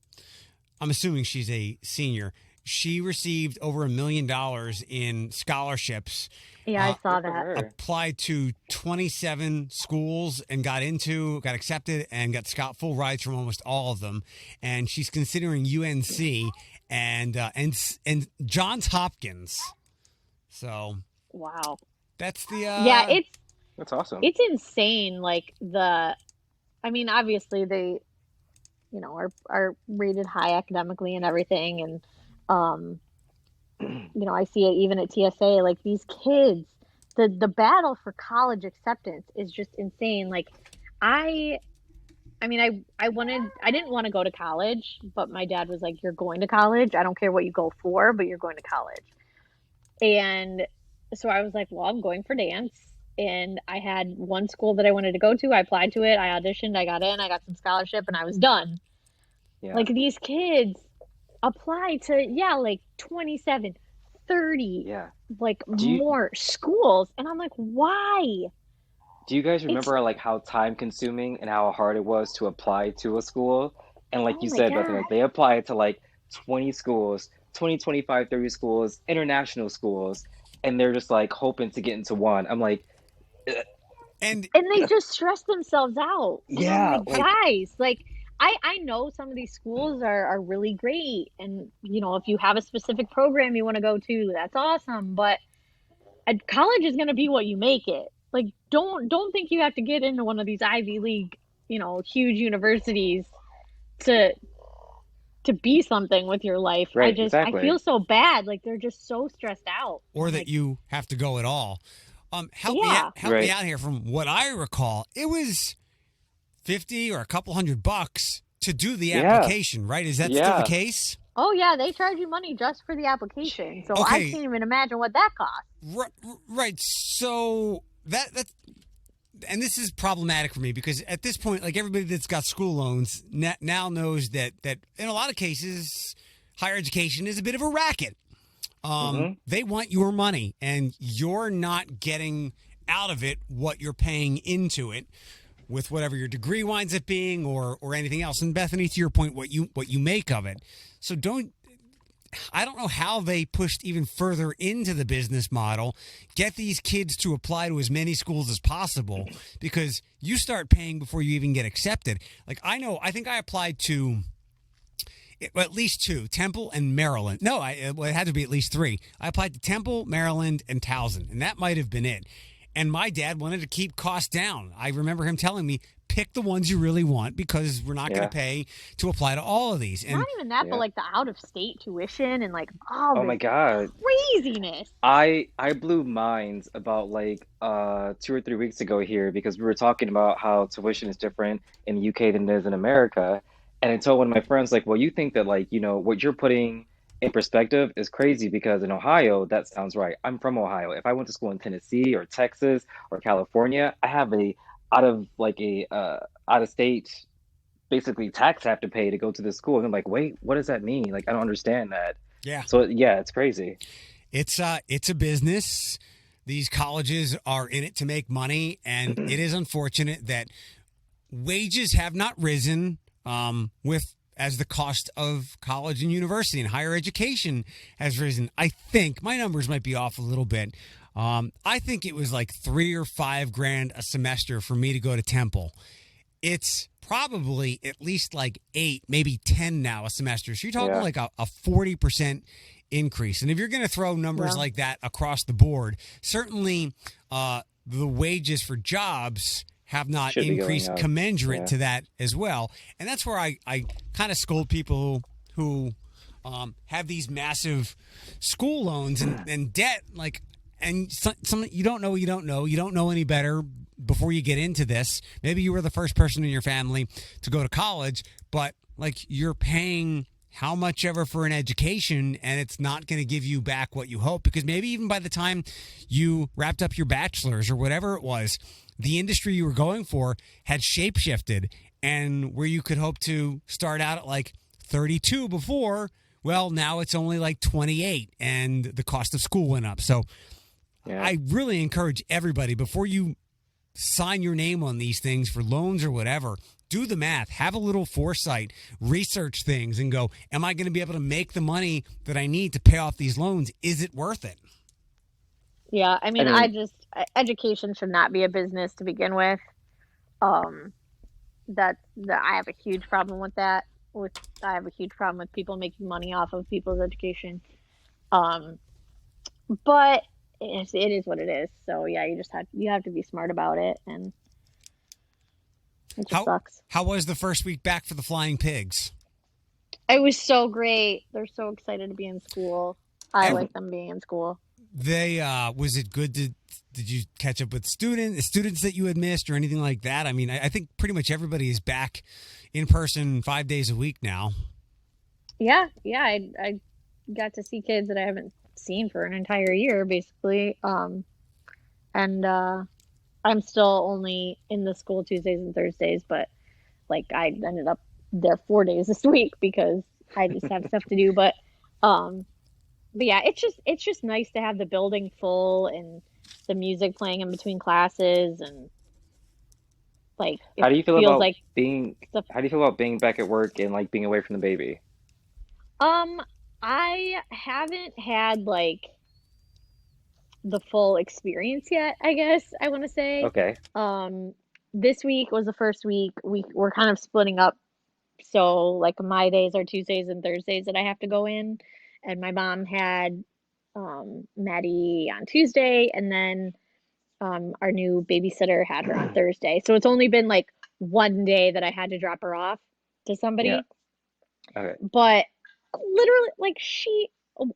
I'm assuming she's a senior. She received over $1 million in scholarships. Yeah, I saw that. Applied to 27 schools and got accepted and got full rides from almost all of them. And she's considering UNC and Johns Hopkins. So wow, that's the that's awesome. It's insane. Like obviously they, are rated high academically and everything, and I see it even at TSA. Like these kids, the battle for college acceptance is just insane. Like I didn't want to go to college, but my dad was like, "You're going to college. I don't care what you go for, but you're going to college." And so I was like, "Well, I'm going for dance." And I had one school that I wanted to go to. I applied to it. I auditioned. I got in. I got some scholarship, and I was done. Yeah. Like these kids apply to, like 27, 30, more schools. And I'm like, why? Do you guys remember like how time consuming and how hard it was to apply to a school? And like you said, Bethany, like they applied to like 20 schools, 20, 25, 30 schools, international schools. And they're just like hoping to get into one. I'm like, and they just stress themselves out. Yeah. Guys, like I know some of these schools are really great. And, if you have a specific program you want to go to, that's awesome. But college is going to be what you make it. Like, don't think you have to get into one of these Ivy League, huge universities to be something with your life. Right, I feel so bad. Like, they're just so stressed out. Or that you have to go at all. Help me out here. From what I recall, it was $50 or a couple $100 to do the application, right? Is that still the case? Oh yeah, they charge you money just for the application. So I can't even imagine what that costs. Right. So that's and this is problematic for me because at this point, like everybody that's got school loans now knows that in a lot of cases, higher education is a bit of a racket. They want your money, and you're not getting out of it what you're paying into it with whatever your degree winds up being or anything else. And Bethany, to your point, what you make of it. So I don't know how they pushed even further into the business model, get these kids to apply to as many schools as possible, because you start paying before you even get accepted. Like I think I applied to at least 2, Temple and Maryland. No, it had to be at least 3. I applied to Temple, Maryland, and Towson, and that might have been it. And my dad wanted to keep costs down. I remember him telling me, pick the ones you really want because we're not going to pay to apply to all of these. And not even that, but like the out-of-state tuition and like all my God, craziness. I blew minds about like 2 or 3 weeks ago here because we were talking about how tuition is different in the UK than it is in America. And I told one of my friends, like, well, you think that, like, what you're putting in perspective is crazy because in Ohio, that sounds right. I'm from Ohio. If I went to school in Tennessee or Texas or California, I have out of state, basically tax I have to pay to go to the school. And I'm like, wait, what does that mean? Like, I don't understand that. Yeah. So, it's crazy. It's a business. These colleges are in it to make money. And it is unfortunate that wages have not risen as the cost of college and university and higher education has risen. I think my numbers might be off a little bit. I think it was like $3,000 or $5,000 a semester for me to go to Temple. It's probably at least like 8, maybe 10 now a semester. So you're talking like a 40% increase. And if you're going to throw numbers like that across the board, certainly the wages for jobs have not increased commensurate to that as well. And that's where I kind of scold people who have these massive school loans and debt, like, and some you don't know any better before you get into this. Maybe you were the first person in your family to go to college, but like you're paying how much ever for an education, and it's not going to give you back what you hope, because maybe even by the time you wrapped up your bachelor's or whatever it was, the industry you were going for had shapeshifted, and where you could hope to start out at like 32 before, well, now it's only like 28, and the cost of school went up. So Yeah. I really encourage everybody, before you sign your name on these things for loans or whatever, do the math, have a little foresight, research things, and go, am I going to be able to make the money that I need to pay off these loans? Is it worth it? Yeah, I mean, I mean, education should not be a business to begin with. Um, that I have a huge problem with that. I have a huge problem with people making money off of people's education. Um, but it is what it is. So yeah, you have to be smart about it, and it just sucks. How was the first week back for the Flying Pigs? It was so great. They're so excited to be in school. I And like them being in school. they was it good to did you catch up with students that you had missed or anything like that? I mean, I think pretty much everybody is back in person 5 days a week now. Yeah, yeah. I got to see kids that I haven't seen for an entire year, basically. And I'm still only in the school Tuesdays and Thursdays, but like I ended up there 4 days this week because I just have stuff to do. But yeah, it's just nice to have the building full and the music playing in between classes, and like it how do you feel feels about like being stuff. how do you feel about being back at work and like being away from the baby? Um, I haven't had like the full experience yet, I guess I want to say. Okay. Um, this week was the first week we're kind of splitting up. So like my days are Tuesdays and Thursdays that I have to go in, and my mom had Maddie on Tuesday, and then our new babysitter had her on Thursday. So it's only been like one day that I had to drop her off to Yeah. somebody. Okay. But literally, like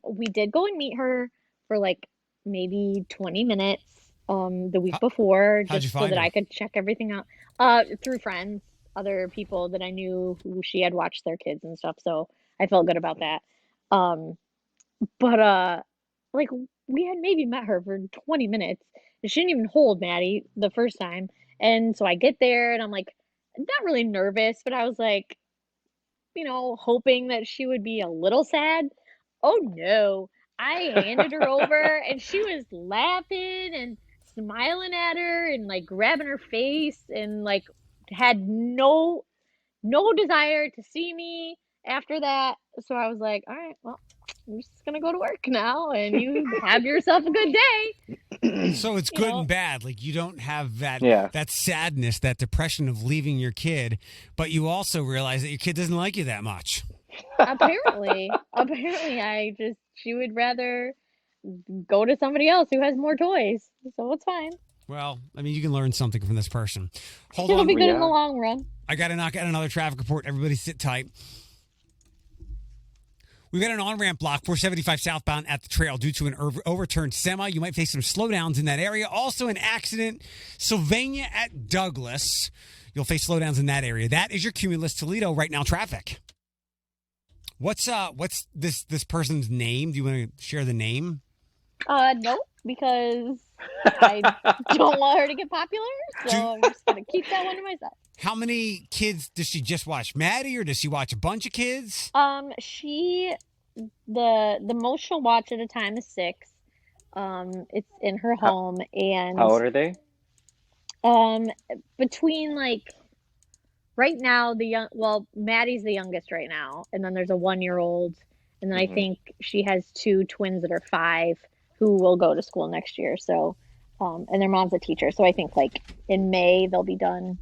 we did go and meet her for like maybe 20 minutes the week How, before, how'd you just so find that her? I could check everything out through friends, other people that I knew who she had watched their kids and stuff. So I felt good about that. Um, but like we had maybe met her for 20 minutes. And she didn't even hold Maddie the first time. And so I get there and I'm like not really nervous, but I was like, hoping that she would be a little sad. Oh no. I handed her over and she was laughing and smiling at her and like grabbing her face and like had no desire to see me after that. So I was like, all right, well, I'm just gonna go to work now and you have yourself a good day. So it's You good know, and bad. Like, you don't have Yeah. that sadness, that depression of leaving your kid, but you also realize that your kid doesn't like you that much. apparently she would rather go to somebody else who has more toys. So it's fine. Well, I mean, you can learn something from this person. Hold It'll on. be good in the Yeah. long run. I got to knock out another traffic report. Everybody sit tight. We've got an on-ramp block, 475 southbound at the trail due to an overturned semi. You might face some slowdowns in that area. Also an accident, Sylvania at Douglas. You'll face slowdowns in that area. That is your Cumulus Toledo right now traffic. What's this person's name? Do you want to share the name? No, because I don't want her to get popular, so I'm just gonna keep that one to myself. How many kids does she just watch? Maddie, or does she watch a bunch of kids? She the most she'll watch at a time is 6. It's in her How, home, and how old are they? um between like right now Maddie's the youngest right now, and then there's a 1-year-old, and then I Hmm. think she has 2 twins that are 5 who will go to school next year. So and their mom's a teacher, so I think like in May they'll be done.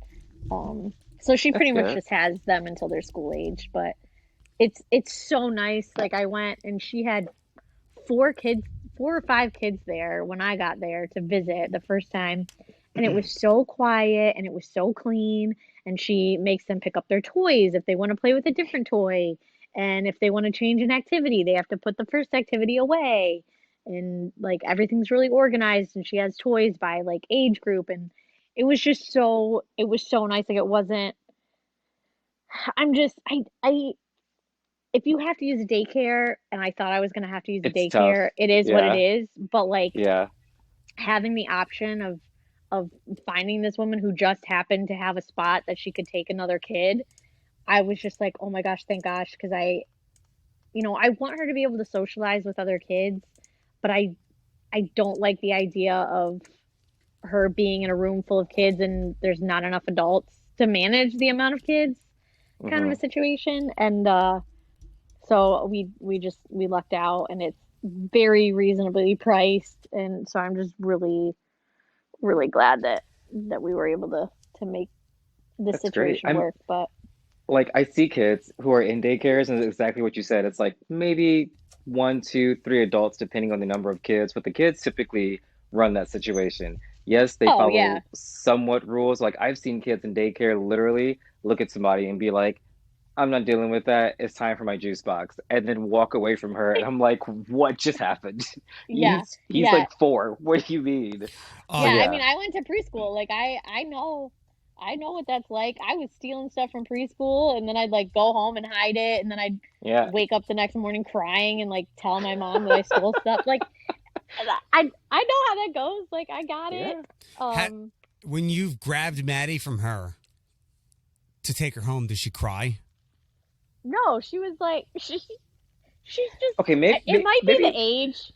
So she That's pretty much good. just has them until they're school age, but it's so nice. Like I went and she had 4 or 5 kids there when I got there to visit the first time, and it was so quiet and it was so clean, and she makes them pick up their toys if they want to play with a different toy, and if they want to change an activity they have to put the first activity away, and like everything's really organized, and she has toys by like age group, and it was so nice. Like it wasn't I'm just I if you have to use a daycare, and I thought I was going to have to use a It's tough. daycare, it is what it Yeah. is. But like Yeah. having the option of finding this woman who just happened to have a spot that she could take another kid, I was just like, oh my gosh, thank gosh, because I want her to be able to socialize with other kids, but I don't like the idea of her being in a room full of kids and there's not enough adults to manage the amount of kids kind of a situation. And so we lucked out, and it's very reasonably priced, and so I'm just really really glad that we were able to make this That's great. situation work. But Like, I see kids who are in daycares, and it's exactly what you said. It's like maybe one, two, three adults, depending on the number of kids, but the kids typically run that situation. Yes, they oh yeah, follow somewhat rules. Like, I've seen kids in daycare literally look at somebody and be like, I'm not dealing with that. It's time for my juice box, and then walk away from her. And I'm like, what just happened? yeah, He's yeah. like 4. What do you mean? Yeah, Yeah. I mean, I went to preschool. Like, I know what that's like. I was stealing stuff from preschool, and then I'd like go home and hide it, and then I'd Yeah. wake up the next morning crying and like tell my mom that I stole stuff. Like, I know how that goes. Like, I got it. When you've grabbed Maddie from her to take her home, does she cry? No, she was like, she's just. Okay, It might be the age.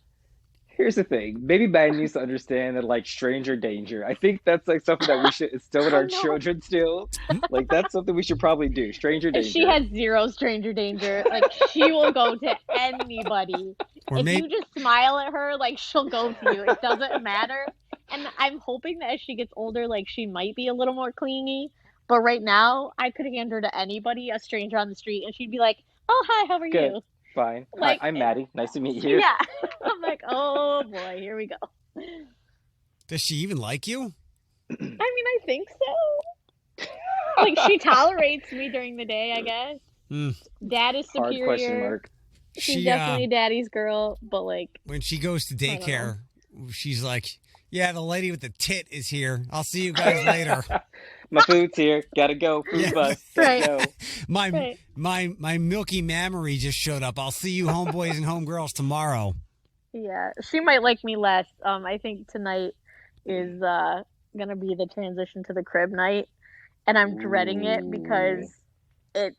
here's the thing. Maybe Maddie needs to understand that, like, stranger danger. I think that's like something that we should instill in I our know. children still. Like, that's something we should probably do. Stranger And danger. she has zero stranger danger. Like, she will go to anybody. Or If maybe you just smile at her, like, she'll go to you. It doesn't matter. And I'm hoping that as she gets older, like, she might be a little more clingy. But right now, I could hand her to anybody, a stranger on the street, and she'd be like, oh, hi, how are Good. you? Fine. Like, Hi, I'm Maddie. Nice to meet you. Yeah. I'm like, oh, boy, here we go. does she even like you? I mean, I think so. Like, she tolerates me during the day, I guess. Dad is Hard superior. question mark. She's definitely daddy's girl, but like when she goes to daycare, she's like, yeah, the lady with the tit is here. I'll see you guys later. My food's here. Gotta go. Food bus. Right. Go. My milky mammary just showed up. I'll see you homeboys and homegirls tomorrow. Yeah, she might like me less. I think tonight is gonna be the transition to the crib night, and I'm dreading it because it's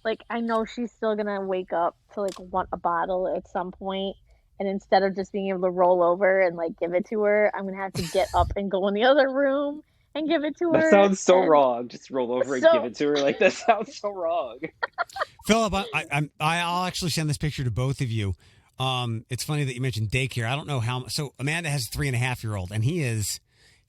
like I know she's still gonna wake up to like want a bottle at some point, and instead of just being able to roll over and like give it to her, I'm gonna have to get up and go in the other room and give it to her. That sounds so and wrong. Just roll over and give it to her. Like, that sounds so wrong. Philip, I'll actually send this picture to both of you. It's funny that you mentioned daycare. I don't know how. So Amanda has a 3.5-year-old, and he's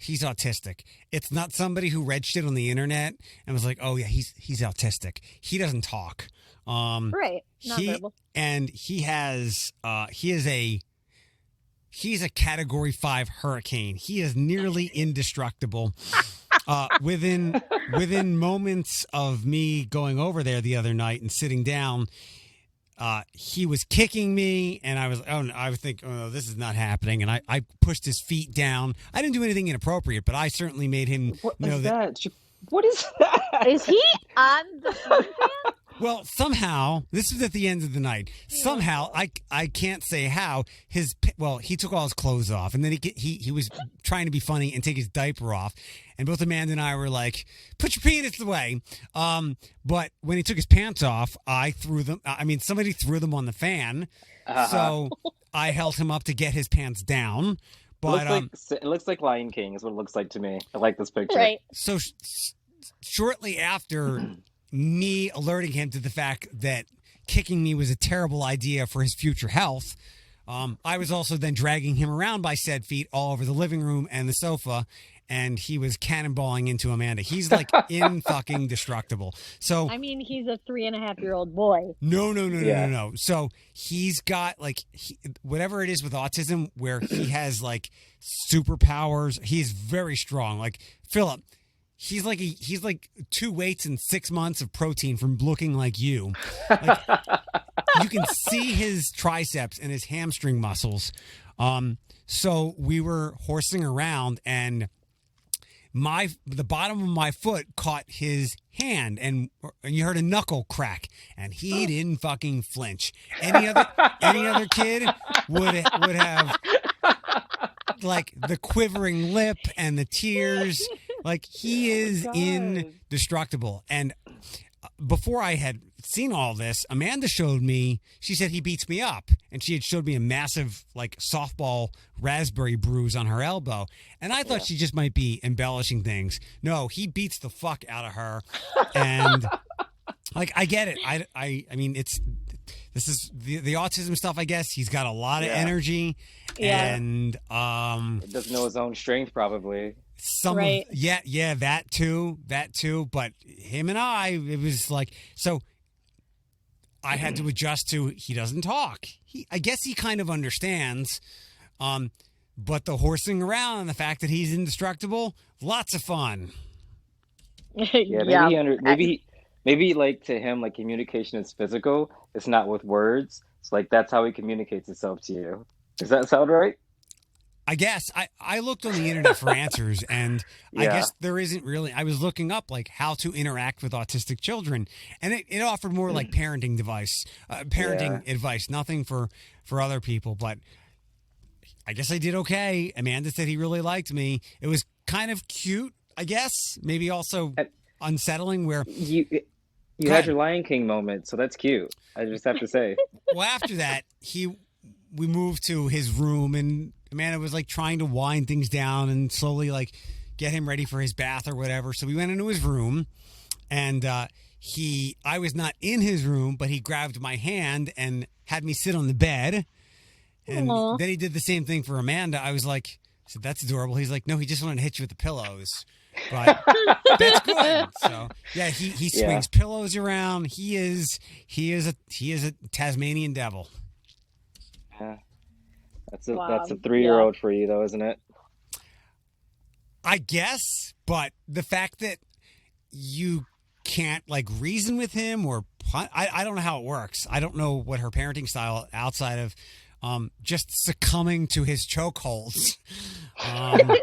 autistic. It's not somebody who read shit on the internet and was like, oh yeah, he's autistic. He doesn't talk. Right. Not verbal. And he's a Category 5 hurricane. He is nearly indestructible. Within moments of me going over there the other night and sitting down, he was kicking me, and I was thinking, oh, this is not happening. And I pushed his feet down. I didn't do anything inappropriate, but I certainly made him know that. What is that? Is he on the ceiling fan? Well, somehow, this was at the end of the night. Somehow, I can't say how, he took all his clothes off, and then he was trying to be funny and take his diaper off, and both Amanda and I were like, put your penis away. But when he took his pants off, somebody threw them on the fan, so I held him up to get his pants down. But it looks like Lion King is what it looks like to me. I like this picture. Right. So shortly after me alerting him to the fact that kicking me was a terrible idea for his future health, I was also then dragging him around by said feet all over the living room and the sofa, and he was cannonballing into Amanda. He's like fucking destructible. So I mean, he's a 3.5-year-old boy. No. So he's got whatever it is with autism, where he has like superpowers. He's very strong. Like Philip. He's like 2 weights and 6 months of protein from looking like you. Like, you can see his triceps and his hamstring muscles. So we were horsing around, and the bottom of my foot caught his hand, and you heard a knuckle crack, and he didn't fucking flinch. Any other kid would have like the quivering lip and the tears. Like, he is indestructible. And before I had seen all this, Amanda showed me, she said he beats me up, and she had showed me a massive like softball raspberry bruise on her elbow, and I thought she just might be embellishing things. No, he beats the fuck out of her. And like, I get it. I mean, this is the autism stuff, I guess. He's got a lot of energy, and he doesn't know his own strength, probably. That too. But him and it was like, so I had to adjust to, he doesn't talk. I guess he kind of understands, but the horsing around and the fact that he's indestructible, lots of fun. Maybe like to him, like communication is physical. It's not with words. It's like that's how he communicates himself to you. Does that sound right? I guess I looked on the internet for answers, and I guess there isn't really. I was looking up like how to interact with autistic children, and it offered more like parenting advice, nothing for other people. But I guess I did okay. Amanda said he really liked me. It was kind of cute, I guess. Maybe also unsettling. Where you had your Lion King moment, so that's cute. I just have to say. Well, after that, we moved to his room, and Amanda was like trying to wind things down and slowly like get him ready for his bath or whatever. So we went into his room, and I was not in his room, but he grabbed my hand and had me sit on the bed. And then he did the same thing for Amanda. I was like, that's adorable. He's like, no, he just wanted to hit you with the pillows. But that's good. So yeah, he swings pillows around. He is a Tasmanian devil. Yeah. That's a 3-year-old for you, though, isn't it? I guess, but the fact that you can't like reason with him or I don't know how it works. I don't know what her parenting style outside of just succumbing to his chokeholds. I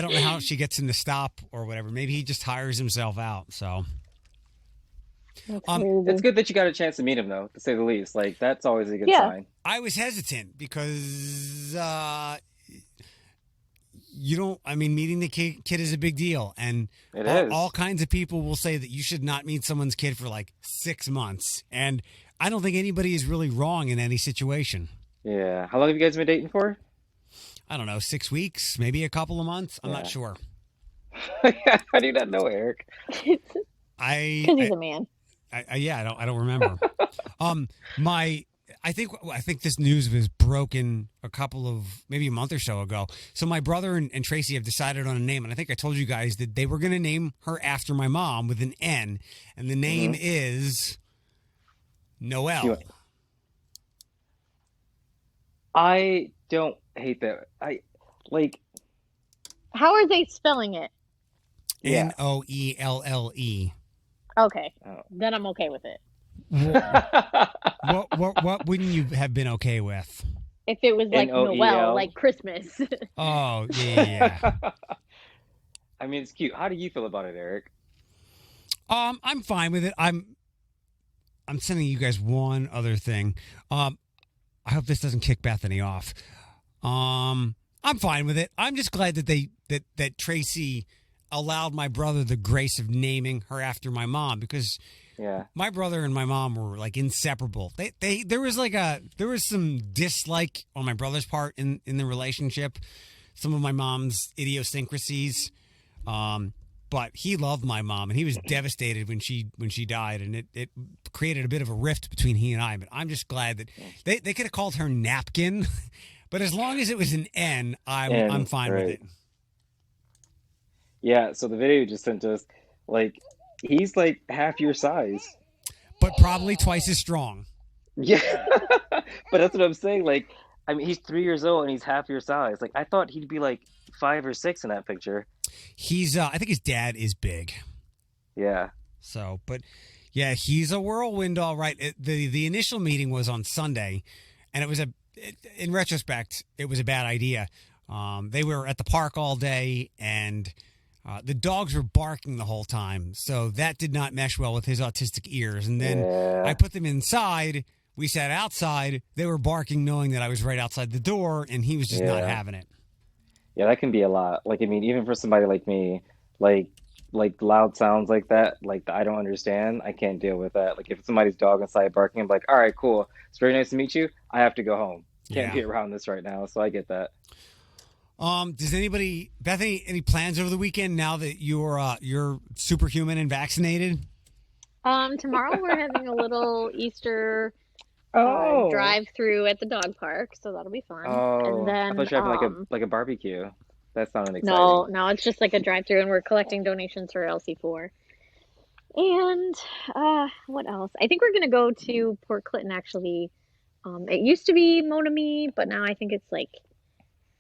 don't know how she gets him to stop or whatever. Maybe he just tires himself out. So. It's good that you got a chance to meet him, though, to say the least. Like, that's always a good sign. I was hesitant because meeting the kid is a big deal. And all kinds of people will say that you should not meet someone's kid for like 6 months. And I don't think anybody is really wrong in any situation. Yeah. How long have you guys been dating for? I don't know, 6 weeks, maybe a couple of months. I'm not sure. How do you not know, Eric? Because he's a man. I don't remember. I think this news was broken maybe a month or so ago. So my brother and Tracy have decided on a name, and I think I told you guys that they were going to name her after my mom with an N, and the name is Noelle. I don't hate that. How are they spelling it? Noelle. Okay, then I'm okay with it. What wouldn't you have been okay with? If it was like Noel. Noel, like Christmas. Oh, yeah. I mean, it's cute. How do you feel about it, Eric? I'm fine with it. I'm sending you guys one other thing. I hope this doesn't kick Bethany off. I'm fine with it. I'm just glad that Tracy allowed my brother the grace of naming her after my mom, because my brother and my mom were like inseparable. There was some dislike on my brother's part in the relationship, some of my mom's idiosyncrasies. But he loved my mom, and he was devastated when she died, and it created a bit of a rift between he and I. But I'm just glad that they could have called her Napkin, but as long as it was an N, I'm fine with it. Yeah, so the video you just sent us, like, he's like half your size. But probably twice as strong. Yeah, but that's what I'm saying. Like, I mean, he's 3 years old and he's half your size. Like, I thought he'd be like 5 or 6 in that picture. He's, I think his dad is big. Yeah. So, but yeah, he's a whirlwind, all right. The initial meeting was on Sunday, and in retrospect, it was a bad idea. They were at the park all day, and the dogs were barking the whole time. So that did not mesh well with his autistic ears. And then I put them inside. We sat outside. They were barking knowing that I was right outside the door, and he was just not having it. Yeah, that can be a lot. Like, I mean, even for somebody like me, like loud sounds like that, like I don't understand. I can't deal with that. Like if somebody's dog inside barking, I'm like, all right, cool. It's very nice to meet you. I have to go home. Can't be around this right now. So I get that. Does anybody, Bethany, any plans over the weekend now that you're superhuman and vaccinated? Tomorrow we're having a little Easter drive through at the dog park, so that'll be fun. And then I thought you were having like a barbecue. That sounded exciting. No, it's just like a drive through, and we're collecting donations for LC4. And what else? I think we're gonna go to Port Clinton actually. It used to be Monami, but now I think it's like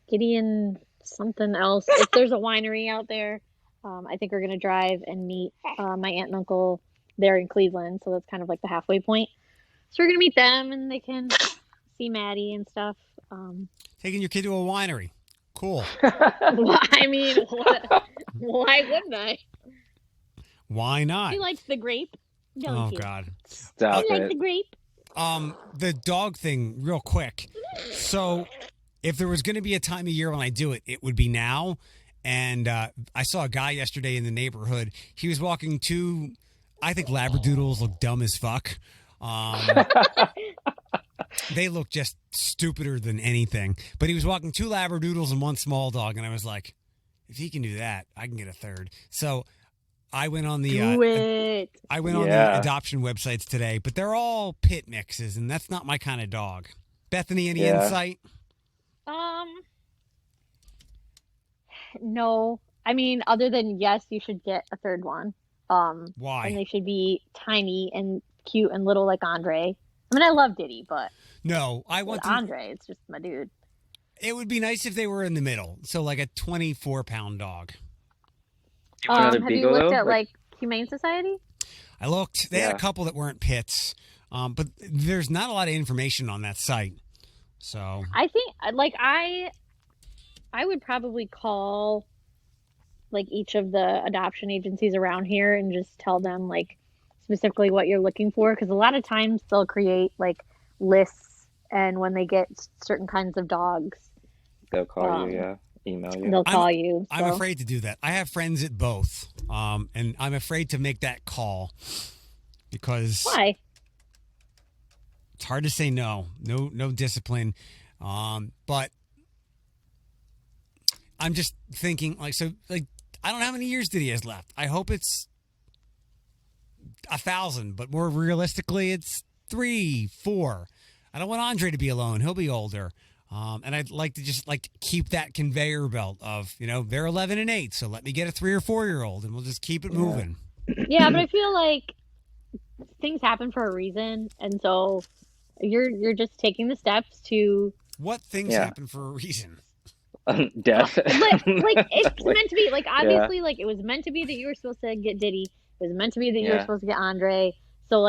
Gideon something else. If there's a winery out there, I think we're gonna drive and meet my aunt and uncle there in Cleveland. So that's kind of like the halfway point. So we're gonna meet them, and they can see Maddie and stuff. Taking your kid to a winery. Cool. Well, I mean, why wouldn't I? Why not? She likes the grape, don't you? Oh, God. Stop You it. like the grape? The dog thing, real quick. So if there was going to be a time of year when I do it, it would be now. And I saw a guy yesterday in the neighborhood. He was walking two, I think Labradoodles look dumb as fuck. They look just stupider than anything. But he was walking two Labradoodles and one small dog, and I was like, if he can do that, I can get a third. So I went on the on the adoption websites today, but they're all pit mixes, and that's not my kind of dog. Bethany, any insight? No. I mean, other than yes, you should get a third one. Why? And they should be tiny and cute and little like Andre. I mean, I love Diddy, but no, I want Andre. It's just my dude. It would be nice if they were in the middle, so like a 24-pound dog. Have you looked at like Humane Society? I looked. They had a couple that weren't pits, but there's not a lot of information on that site. So I think like I would probably call like each of the adoption agencies around here and just tell them like specifically what you're looking for, because a lot of times they'll create like lists, and when they get certain kinds of dogs, they'll call you, email you. They'll call you. So. I'm afraid to do that. I have friends at both, and I'm afraid to make that call because why? It's hard to say no. No discipline, but I'm just thinking like I don't know how many years Diddy has left. I hope it's 1,000, but more realistically, it's 3, 4. I don't want Andre to be alone. He'll be older. And I'd like to just keep that conveyor belt of, they're 11 and 8. So let me get a 3 or 4-year-old and we'll just keep it moving. Yeah. But I feel like things happen for a reason. And so you're just taking the steps to. What things happen for a reason? Death. Like it's meant to be obviously it was meant to be that you were supposed to get Diddy. It was meant to be that you were supposed to get Andre. So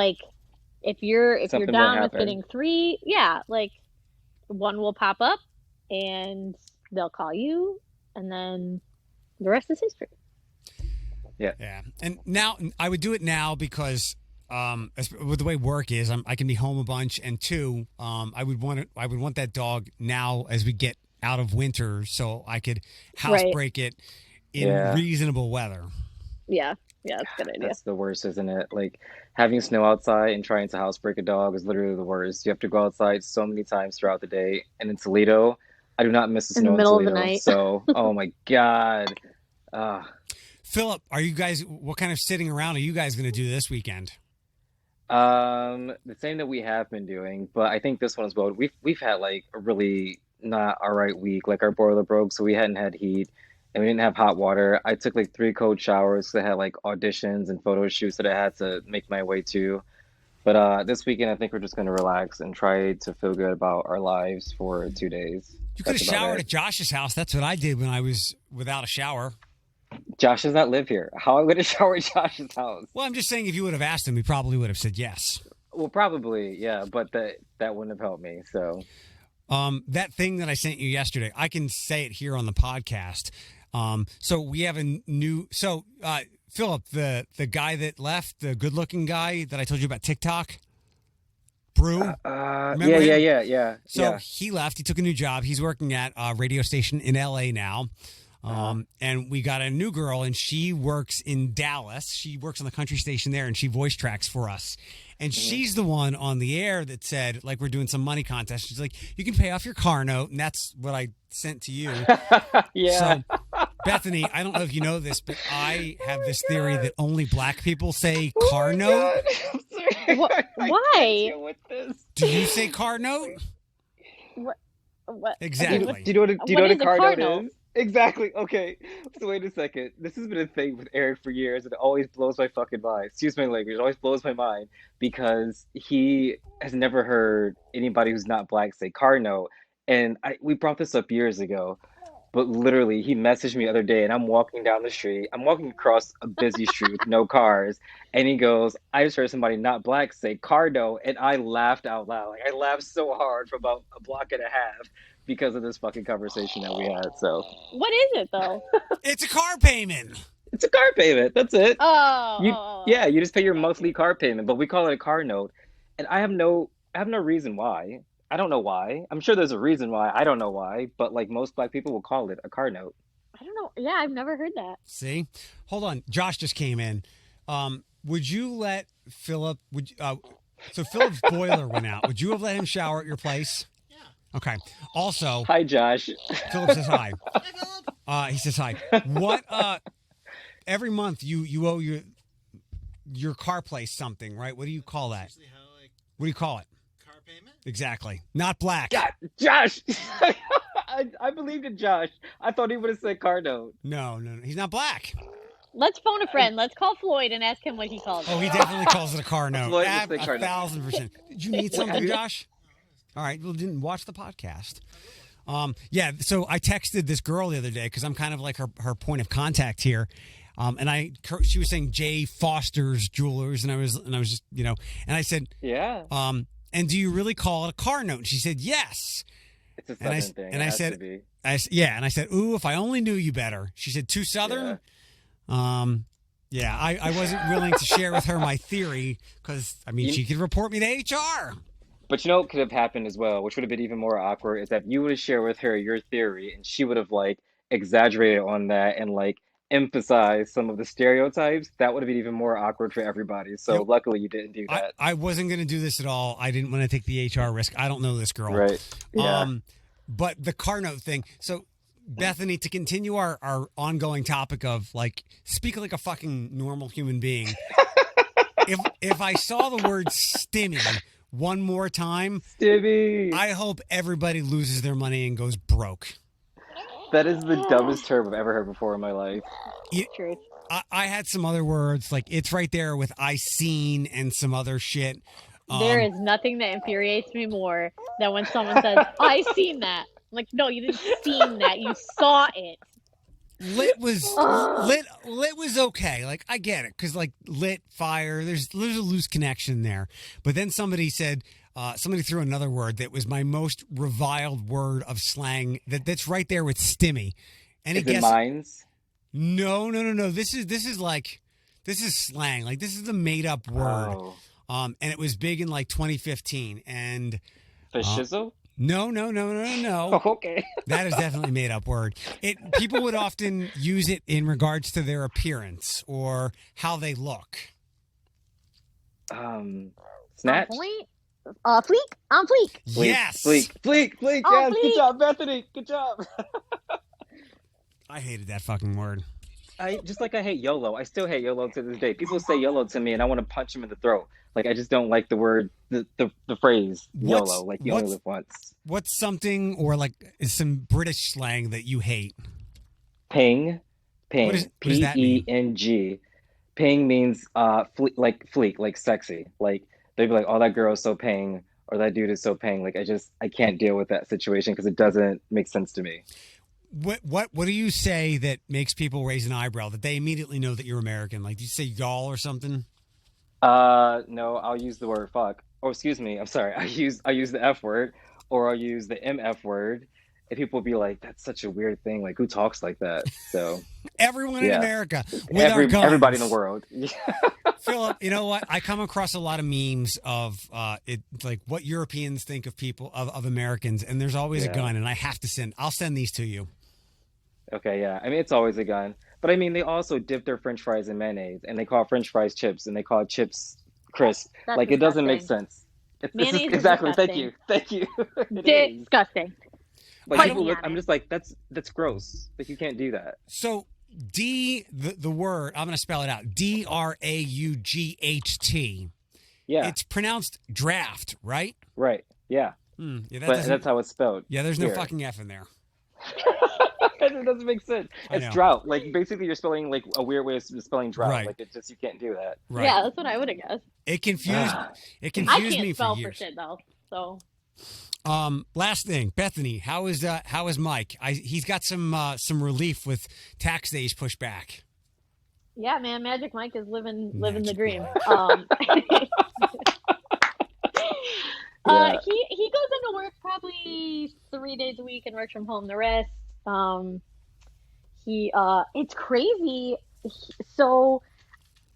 if you're down with getting 3, one will pop up and they'll call you, and then the rest is history. Yeah. And now I would do it now because with the way work is, I can be home a bunch, and 2, I would want that dog now as we get out of winter, so I could housebreak it in reasonable weather. Yeah. Yeah, that's a good idea. That's the worst, isn't it? Like having snow outside and trying to housebreak a dog is literally the worst. You have to go outside so many times throughout the day. And in Toledo, I do not miss the snow in middle Toledo. Of the night. So, oh my God. Philip, are you guys? What kind of sitting around are you guys going to do this weekend? The same that we have been doing, but I think this one as well. We've had a really not all right week. Like our boiler broke, so we hadn't had heat. And we didn't have hot water. I took 3 cold showers. I had auditions and photo shoots that I had to make my way to. But this weekend, I think we're just going to relax and try to feel good about our lives for 2 days. You could have showered at Josh's house. That's what I did when I was without a shower. Josh does not live here. How am I going to shower at Josh's house? Well, I'm just saying if you would have asked him, he probably would have said yes. Well, probably, yeah. But that wouldn't have helped me. So That thing that I sent you yesterday, I can say it here on the podcast. So we have a new. So Philip, the guy that left, the good-looking guy that I told you about TikTok, Brew. Remember him? Yeah. So he left. He took a new job. He's working at a radio station in L.A. now. And we got a new girl, and she works in Dallas. She works on the country station there, and she voice tracks for us. And she's the one on the air that said, like, we're doing some money contest. She's like, you can pay off your car note, and that's what I sent to you. Yeah. So, Bethany, I don't know if you know this, but I have this theory that only black people say car note. Why? Do you say car note? What? Exactly. Do you know what a car note is? Exactly. Okay. So wait a second. This has been a thing with Eric for years, and it always blows my fucking mind. Excuse my language. It always blows my mind because he has never heard anybody who's not black say car note. And we brought this up years ago, but literally he messaged me the other day, and I'm walking down the street. I'm walking across a busy street with no cars, and he goes, "I just heard somebody not black say car note," and I laughed out loud. Like I laughed so hard for about a block and a half. Because of this fucking conversation that we had, so. What is it though? It's a car payment. It's a car payment. That's it. Yeah, you just pay your monthly car payment, but we call it a car note, and I have no reason why. I don't know why. I'm sure there's a reason why. I don't know why, but like most black people will call it a car note. I don't know. Yeah, I've never heard that. See, hold on. Josh just came in. Would you let Philip? So Philip's boiler went out. Would you have let him shower at your place? Okay. Also, hi, Josh. Philip says hi. He says hi. What? Every month you owe your car place something, right? What do you call that? What do you call it? Car payment. Exactly. Not black. God, Josh. I believed in Josh. I thought he would have said car note. No. He's not black. Let's phone a friend. Let's call Floyd and ask him what he calls it. Oh, he definitely calls it a car note. Floyd would say car note. 1,000%. Did you need something, Josh? All right. Well, didn't watch the podcast. Yeah. So I texted this girl the other day because I'm kind of like her point of contact here. And she was saying J. Foster's Jewelers, and I was just, and I said, yeah. And do you really call it a car note? And she said, yes. It's a Southern thing. And I said, and I said, ooh, if I only knew you better. She said, too Southern. Yeah. I wasn't willing to share with her my theory because she could report me to HR. But you know what could have happened as well, which would have been even more awkward, is that you would have shared with her your theory, and she would have like exaggerated on that and like emphasized some of the stereotypes. That would have been even more awkward for everybody. So luckily you didn't do that. I wasn't going to do this at all. I didn't want to take the HR risk. I don't know this girl. Right. Yeah. But the car note thing. So Bethany, to continue our ongoing topic of like speak like a fucking normal human being. if I saw the word stimmy one more time, Stimmy, I hope everybody loses their money and goes broke. That is the dumbest term I've ever heard before in my life. Truth. I had some other words, like it's right there with I seen and some other shit. There is nothing that infuriates me more than when someone says, I seen that. I'm like, no, you didn't seen that. You saw it. Lit was okay. Like I get it because like lit fire. There's a loose connection there. But then somebody said somebody threw another word that was my most reviled word of slang. That's right there with stimmy. And is it mines? No. This is slang. Like this is the made up word. Oh. And it was big in like 2015. And the shizzle? No. Okay. That is definitely a made up word. People would often use it in regards to their appearance or how they look. Snatch? Fleek? On fleek. Yes. Fleek. Yes. Fleek. Good job, Bethany. Good job. I hated that fucking word. I hate YOLO. I still hate YOLO to this day. People say YOLO to me and I want to punch them in the throat. Like I just don't like the word, the phrase YOLO. Like you only live once. What's something or like some British slang that you hate? Ping. What does that mean? P-E-N-G. Ping means fleek, like sexy. Like they'd be like, oh, that girl is so ping, or that dude is so ping. Like I can't deal with that situation because it doesn't make sense to me. What do you say that makes people raise an eyebrow that they immediately know that you're American? Like, do you say y'all or something? No, I'll use the word fuck. Oh, excuse me. I'm sorry. I use the F word. or I'll use the MF word, and people will be like, "That's such a weird thing. Like, who talks like that?" So Everyone in yeah, America with our guns. everybody in the world. Philip, you know what? I come across a lot of memes of it, like what Europeans think of people of Americans, and there's always a gun, and I have to send. I'll send these to you. Okay, yeah. I mean, it's always a gun, but I mean, they also dip their French fries in mayonnaise, and they call French fries chips, and they call chips crisp. That's Like, it doesn't make disgusting. sense. Mayonnaise is Exactly. disgusting. Thank you. It is. Disgusting. Like, Fight people me look, on I'm it. just like, that's gross. Like, you can't do that. So the word, I'm going to spell it out. DRAUGHT. Yeah. It's pronounced draft, right? Right. Yeah. Yeah, But that's how it's spelled. Yeah, there's no here. fucking F in there. It doesn't make sense. I It's know. drought. Like, basically, you're spelling like a weird way of spelling drought. Right. Like, it's just, you can't do that. Right. Yeah, that's what I would have guessed. It confused Ah. I me can't spell for for years. shit though. So Last thing, Bethany, how is Mike? He's got some relief with tax days pushed back. yeah, man, Magic Mike is living the Magic dream. Mike. Yeah. He goes into work probably 3 days a week and works from home the rest. It's crazy. So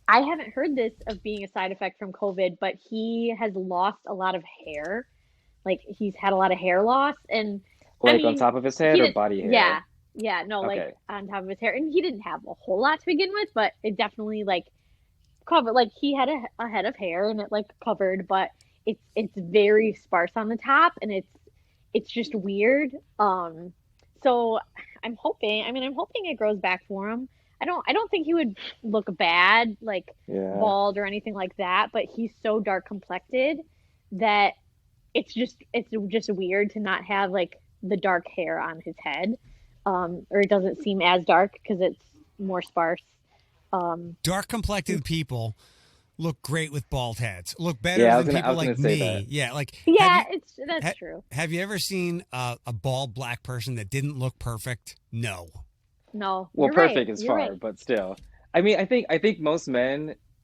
I haven't heard this of being a side effect from COVID, but he has lost a lot of hair. Like, he's had a lot of hair loss, and Like, on top of his head he or didn't- body hair? Yeah, no, Okay. like on top of his hair, and he didn't have a whole lot to begin with, but it definitely like covered. Like, he had a head of hair, and it like covered, but it's very sparse on the top, and it's just weird. So I'm hoping it grows back for him. I don't think he would look bad, like Yeah. bald or anything like that, but he's so dark complected that it's just weird to not have like the dark hair on his head, or it doesn't seem as dark because it's more sparse. Dark complected people look great with bald heads. Look better Yeah, I was than gonna- I people was like gonna say me. that. Yeah, like Yeah, ha- that's true. have you ever seen a bald black person that didn't look perfect? No. No, Well, you're right. perfect is You're far, right. but still. I mean, I think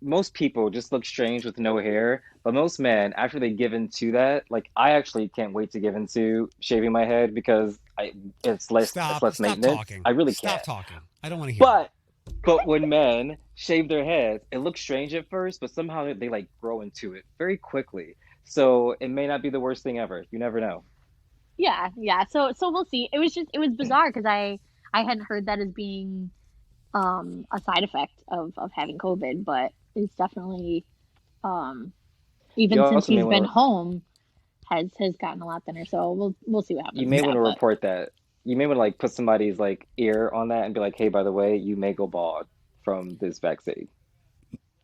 most people just look strange with no hair, but most men, after they give into that, like, I actually can't wait to give into shaving my head because it's less Stop maintenance. talking. I really Stop can't. talking. I don't want to hear it. But when men shave their heads, it looks strange at first, but somehow they like grow into it very quickly. So it may not be the worst thing ever. You never know. Yeah. So we'll see. It was bizarre because I hadn't heard that as being a side effect of having COVID, but it's definitely even You since also may he's been wanna- home has gotten a lot thinner. So we'll see what happens. You may with want to that, report that. You may want to like put somebody's like ear on that and be like, "Hey, by the way, you may go bald from this vaccine."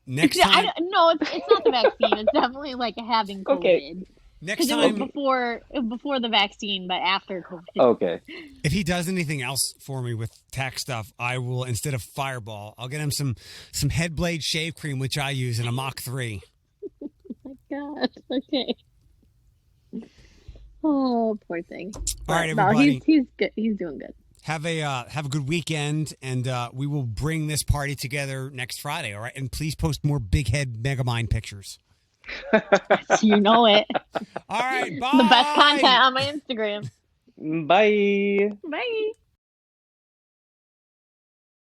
Next Yeah, time, no, it's not the vaccine. It's definitely like having COVID. Okay. next Because it was time, before the vaccine, but after COVID. Okay. if he does anything else for me with tax stuff, I will, instead of Fireball, I'll get him some head blade shave cream, which I use in a Mach 3. God. Okay. Oh, poor thing. All right, No, everybody. he's good. He's doing good. Have a good weekend, and we will bring this party together next Friday. All right, and please post more big head Megamind pictures. You know it. All right, bye. The best content on my Instagram. Bye. Bye.